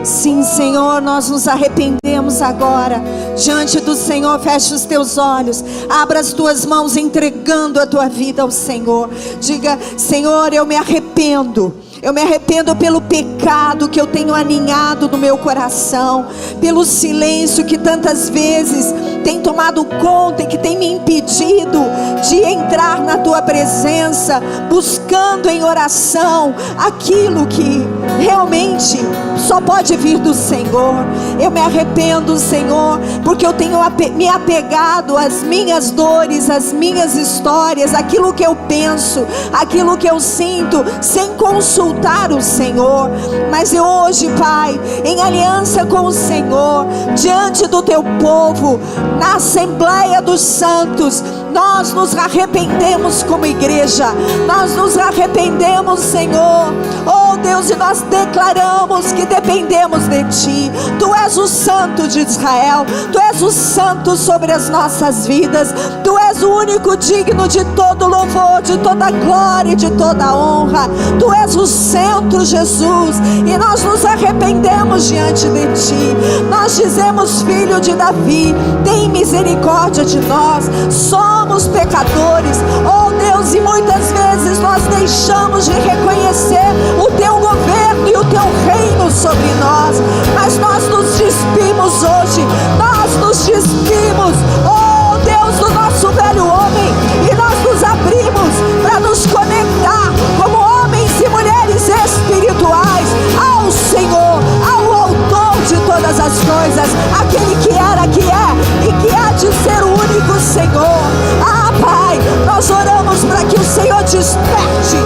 Sim, Senhor, nós nos arrependemos agora diante do Senhor. Feche os teus olhos, abra as tuas mãos entregando a tua vida ao Senhor. Diga: Senhor, eu me arrependo Eu me arrependo pelo pecado que eu tenho aninhado no meu coração, pelo silêncio que tantas vezes tem tomado conta e que tem me impedido de entrar na tua presença, buscando em oração aquilo que realmente só pode vir do Senhor. Eu me arrependo, Senhor, porque eu tenho me apegado às minhas dores, às minhas histórias, aquilo que eu penso, aquilo que eu sinto, sem consultar o Senhor. Mas eu hoje, Pai, em aliança com o Senhor, diante do teu povo, na Assembleia dos Santos, nós nos arrependemos como igreja, nós nos arrependemos, Senhor, oh Deus, e nós declaramos que dependemos de Ti. Tu és o Santo de Israel, Tu és o Santo sobre as nossas vidas, Tu és o único digno de todo louvor, de toda glória e de toda honra. Tu és o centro, Jesus, e nós nos arrependemos diante de Ti. Nós dizemos, Filho de Davi, tem misericórdia de nós, somos pecadores, oh Deus, e muitas vezes nós deixamos de reconhecer o Teu governo e o Teu reino sobre nós, mas nós nos despimos hoje, nós nos despimos, oh Deus, do nosso velho homem, e nós nos abrimos para nos conectar como homens e mulheres espirituais ao Senhor, ao Autor de todas as coisas, aquele que era, que é e que há de ser o único Senhor. Ah, Pai, nós oramos para que o Senhor desperte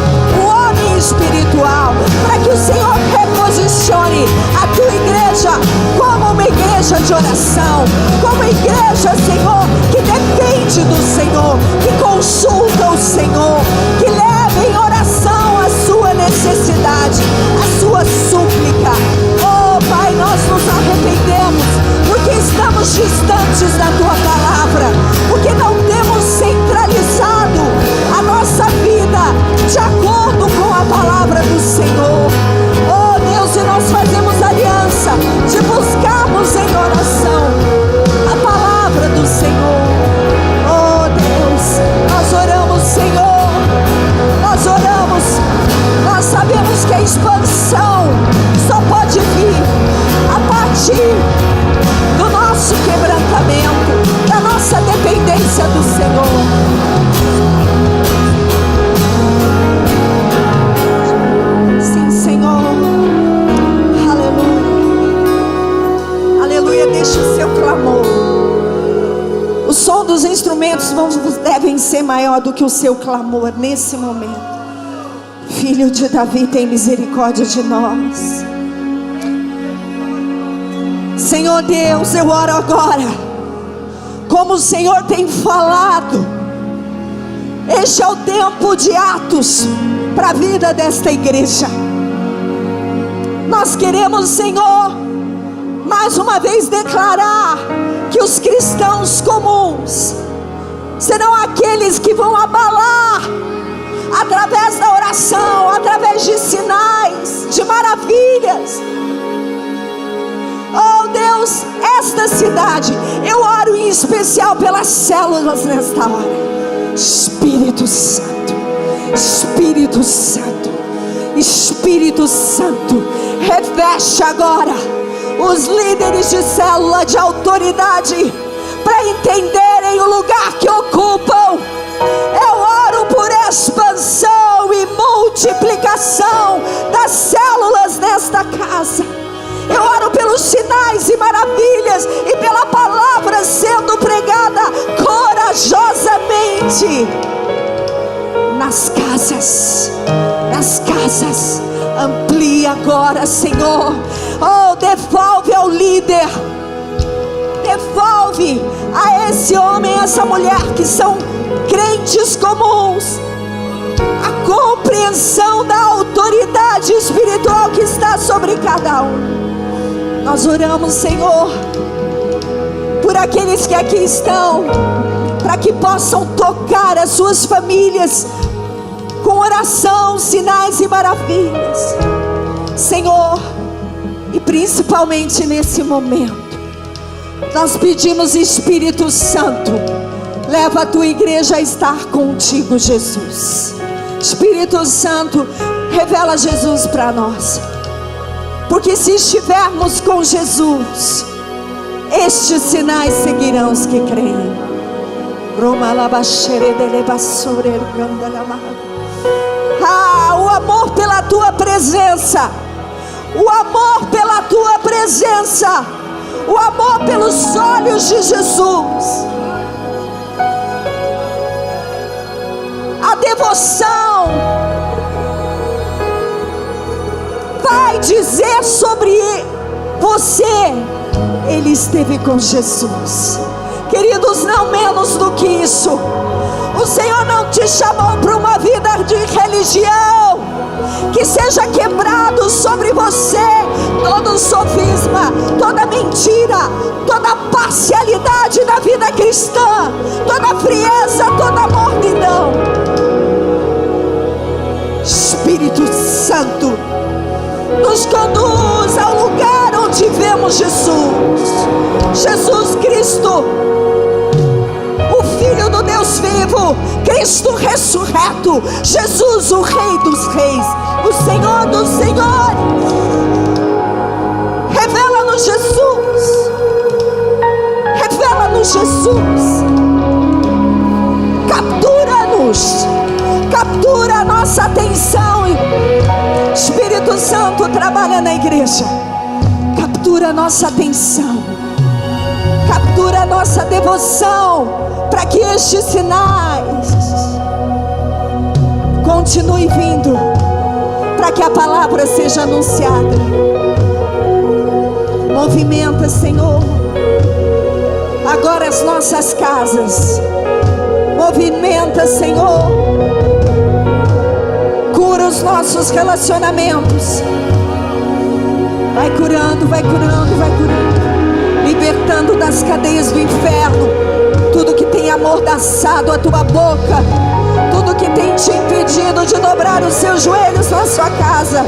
o homem espiritual, para que o Senhor reposicione a Tua igreja como uma igreja de oração, como igreja, Senhor, que depende do Senhor, que consulta o Senhor, que leva em oração a sua necessidade, a sua súplica. Oh Pai, nós nos arrependemos porque estamos distantes da Tua palavra, porque não temos centralizado a nossa vida de acordo com a palavra do Senhor. Oh Deus, e nós fazemos aliança de buscarmos em oração a palavra do Senhor. Oh Deus, nós oramos, Senhor, nós oramos, nós sabemos que a expansão só pode vir a partir do nosso quebrantamento, da nossa dependência do Senhor. Sim, Senhor. Aleluia. Aleluia. Deixa o seu clamor. O som dos instrumentos devem ser maior do que o seu clamor nesse momento. Filho de Davi, tem misericórdia de nós. Senhor Deus, eu oro agora, como o Senhor tem falado. Este é o tempo de atos para a vida desta igreja. Nós queremos, Senhor, mais uma vez declarar que os cristãos comuns serão aqueles que vão abalar através da oração, através de sinais, de maravilhas. Oh Deus, esta cidade, eu oro em especial pelas células nesta hora. Espírito Santo, Espírito Santo, Espírito Santo, reveste agora os líderes de célula de autoridade para entenderem o lugar que ocupam. Eu oro por expansão e multiplicação das células nesta casa. Eu oro pelos sinais e maravilhas e pela palavra sendo pregada corajosamente nas casas, nas casas. Amplia agora, Senhor. Oh, devolve ao líder, devolve a esse homem, essa mulher que são crentes comuns, a compreensão da autoridade espiritual que está sobre cada um. Nós oramos, Senhor, por aqueles que aqui estão, para que possam tocar as suas famílias com oração, sinais e maravilhas, Senhor. E principalmente nesse momento, nós pedimos, Espírito Santo, leva a tua igreja a estar contigo, Jesus. Espírito Santo, Revela Jesus para nós, porque se estivermos com Jesus, estes sinais seguirão os que creem. O amor pela tua presença, o amor pela tua presença, o amor pelos olhos de Jesus, a devoção vai dizer sobre você: ele esteve com Jesus. Queridos, não menos do que isso. O Senhor não te chamou para uma vida de religião. Que seja quebrado sobre você todo sofisma, toda mentira, toda parcialidade da vida cristã, toda frieza, toda mornidão. Espírito Santo, nos conduz ao lugar onde vemos Jesus. Jesus Cristo, o Filho do Deus vivo, Cristo ressurreto, Jesus, o Rei dos Reis, o Senhor dos Senhores. Revela-nos Jesus, revela-nos Jesus, captura-nos, captura a nossa atenção. Espírito Santo trabalha na igreja, captura a nossa atenção, captura a nossa devoção, para que estes sinais continuem vindo, para que a palavra seja anunciada. Movimenta, Senhor, agora as nossas casas. Movimenta, Senhor, cura os nossos relacionamentos. Vai curando, vai curando, vai curando, libertando das cadeias do inferno tudo que tem amordaçado a tua boca, tudo que tem te impedido de dobrar os seus joelhos na sua casa,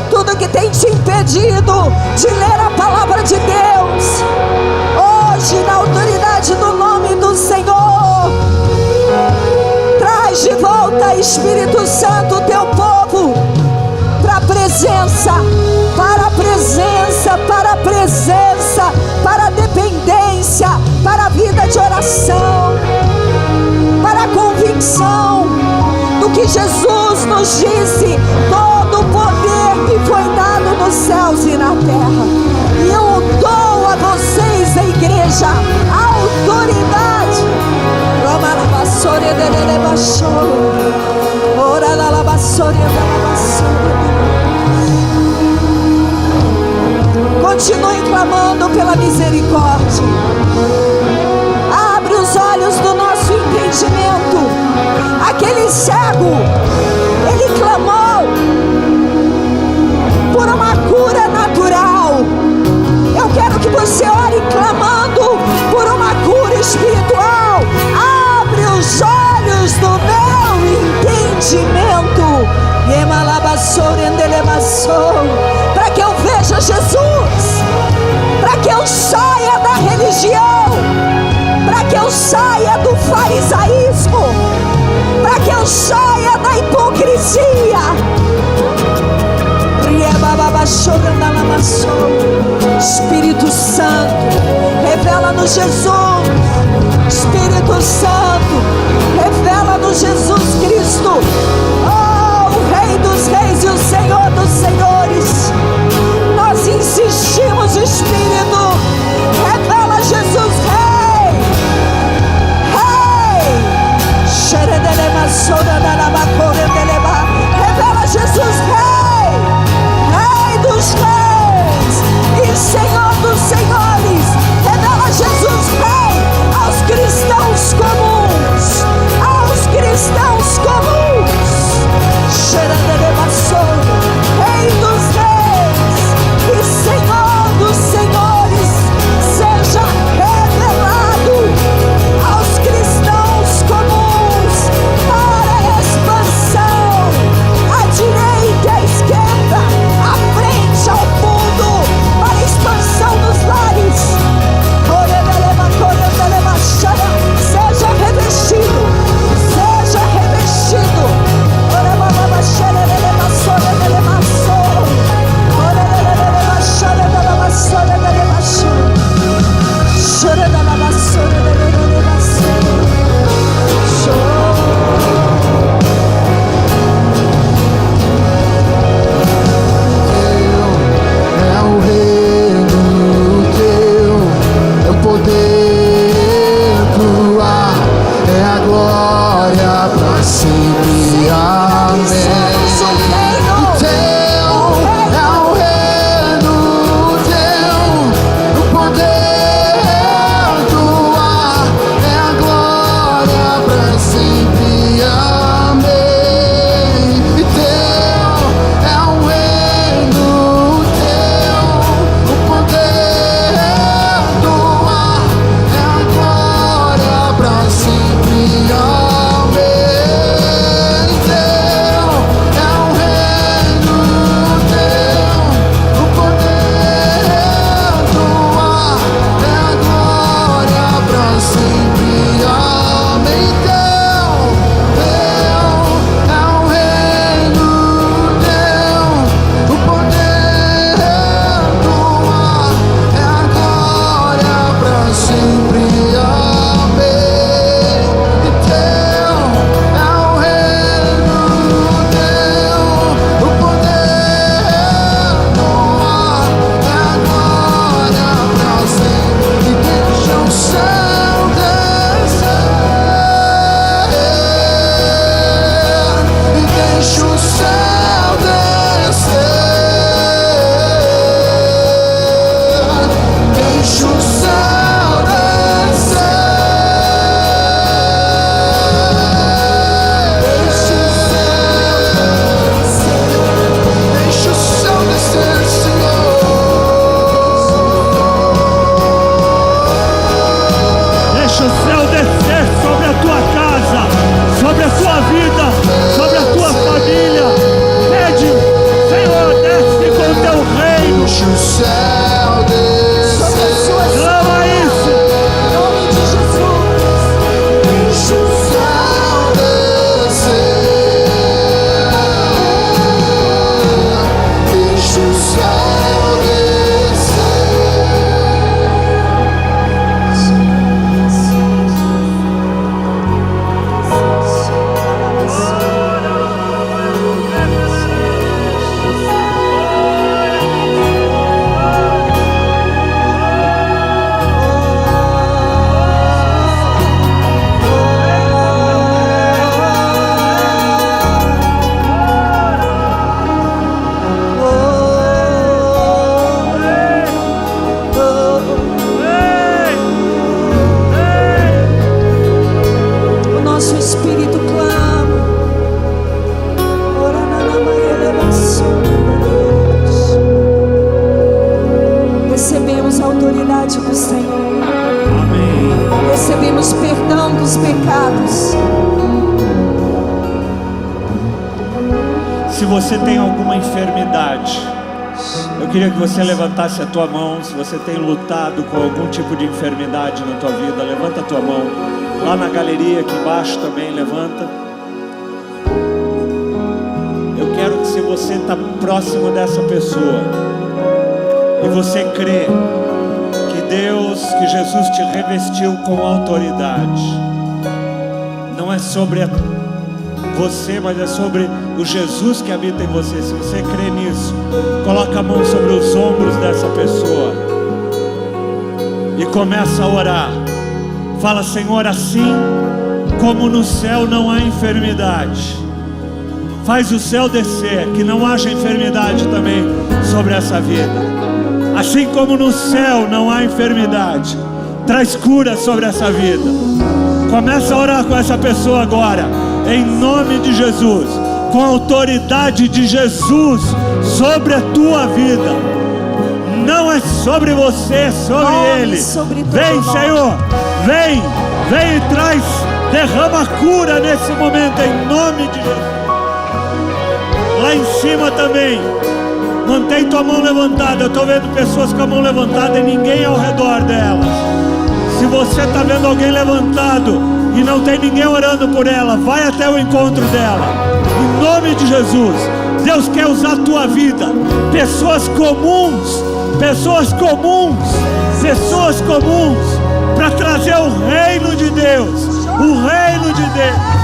tudo que tem te impedido de ler a palavra de Deus. Hoje, na autoridade do nome do Senhor, traz de volta, Espírito Santo, o teu povo para a presença, para a presença, para a presença, para a dependência, para a vida de oração, para a convicção do que Jesus nos disse: todo o poder me foi dado nos céus e na terra, e eu dou a vocês, a igreja, a autoridade. Continue clamando pela misericórdia. Abre os olhos do nosso entendimento. Aquele cego, ele clamou por uma cura natural. Eu quero que você ore clamando por uma cura espiritual. Abre os olhos do meu entendimento, para que eu veja Jesus, para que eu saia da religião, para que eu saia do farisaísmo, para que eu saia da hipocrisia. Espírito Santo, revela-nos Jesus. Espírito Santo, revela-nos Jesus Cristo, oh, o Rei dos Reis e o Senhor dos Senhores. Nós insistimos, Espírito, revela Jesus Rei, Rei, revela Jesus Rei, Rei dos Reis e Senhor dos Senhores. Revela Jesus Rei aos cristãos comuns. recebemos a autoridade do Senhor. Amém. Recebemos perdão dos pecados. Se você tem alguma enfermidade, eu queria que você levantasse a tua mão. Se você tem lutado com algum tipo de enfermidade na tua vida, levanta a tua mão. Lá na galeria aqui embaixo também, levanta. Eu quero que, se você está próximo dessa pessoa e você crê que Deus, que Jesus te revestiu com autoridade, não é sobre você, mas é sobre o Jesus que habita em você. Se você crê nisso, coloca a mão sobre os ombros dessa pessoa e começa a orar. Fala: Senhor, assim como no céu não há enfermidade, faz o céu descer, que não haja enfermidade também sobre essa vida. Assim como no céu não há enfermidade, traz cura sobre essa vida. Começa a orar com essa pessoa agora, em nome de Jesus, com a autoridade de Jesus sobre a tua vida. Não é sobre você, é sobre Ele. Vem, Senhor, vem e traz, derrama cura nesse momento, em nome de Jesus. Lá em cima também, mantém tua mão levantada. Eu estou vendo pessoas com a mão levantada e ninguém ao redor delas. Se você está vendo alguém levantado e não tem ninguém orando por ela, vai até o encontro dela, em nome de Jesus. Deus quer usar a tua vida. Pessoas comuns, para trazer o reino de Deus, o reino de Deus.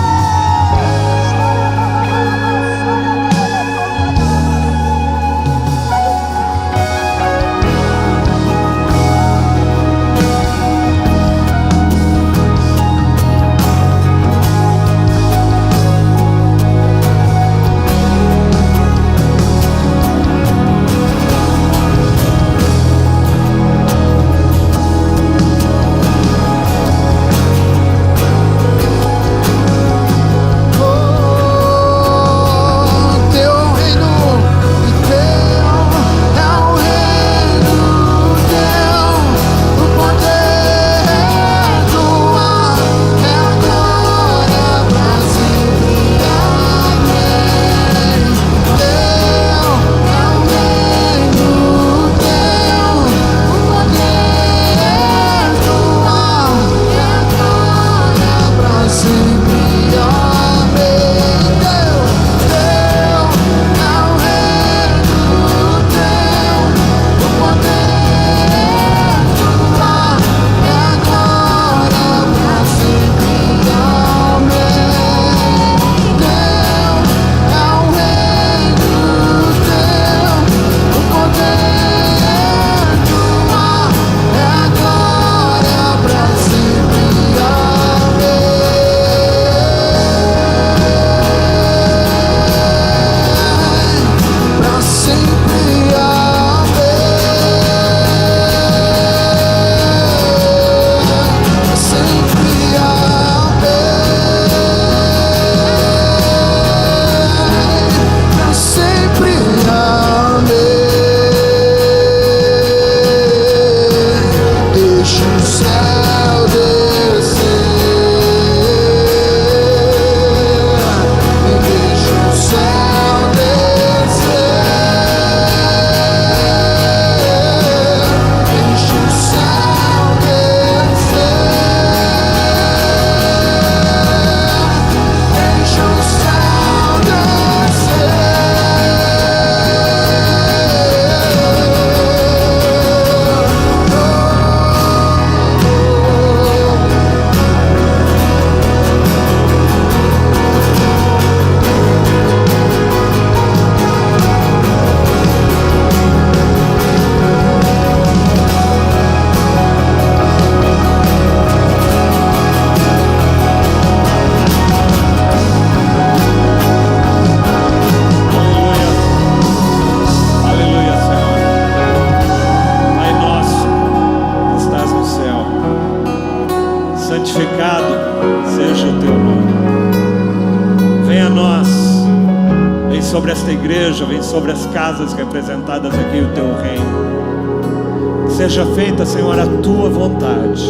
sobre esta igreja, vem sobre as casas representadas aqui, o teu reino. Seja feita, Senhor, a tua vontade,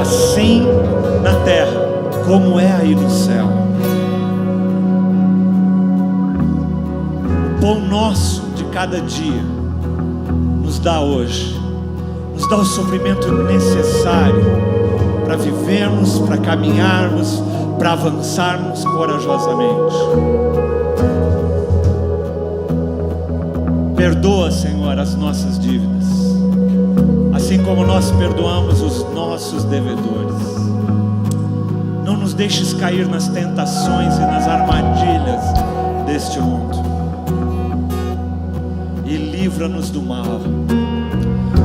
assim na terra como é aí no céu. O pão nosso de cada dia nos dá hoje, nos dá o suprimento necessário para vivermos, para caminharmos, para avançarmos corajosamente. Perdoa, Senhor, as nossas dívidas, assim como nós perdoamos os nossos devedores. Não nos deixes cair nas tentações e nas armadilhas deste mundo, e livra-nos do mal,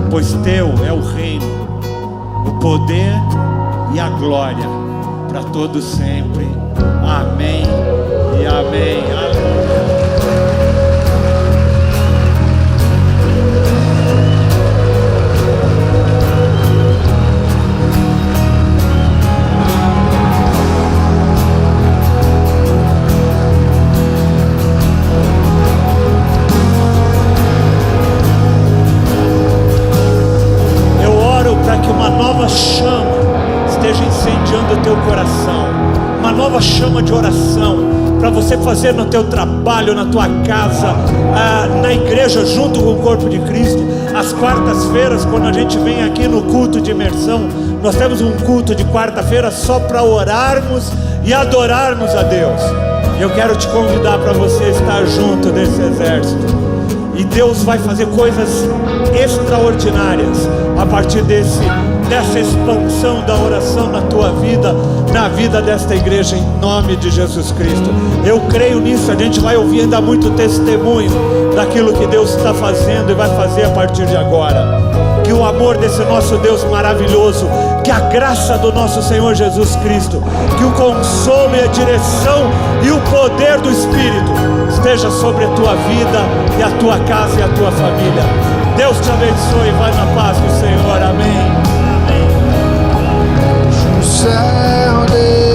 pois teu é o reino, o poder e a glória para todos sempre. Amém e amém. Aleluia. Chama esteja incendiando o teu coração, uma nova chama de oração para você fazer no teu trabalho, na tua casa, na igreja junto com o corpo de Cristo. Às quartas-feiras, quando a gente vem aqui no culto de imersão, nós temos um culto de quarta-feira só para orarmos e adorarmos a Deus. Eu quero te convidar para você estar junto desse exército, e Deus vai fazer coisas extraordinárias a partir dessa expansão da oração na tua vida, na vida desta igreja, em nome de Jesus Cristo. Eu creio nisso. A gente vai ouvir ainda muito testemunho daquilo que Deus está fazendo e vai fazer a partir de agora. Que o amor desse nosso Deus maravilhoso, que a graça do nosso Senhor Jesus Cristo, que o consolo e a direção e o poder do Espírito esteja sobre a tua vida e a tua casa e a tua família. Deus te abençoe. Vai na paz do Senhor. Amém. Amém.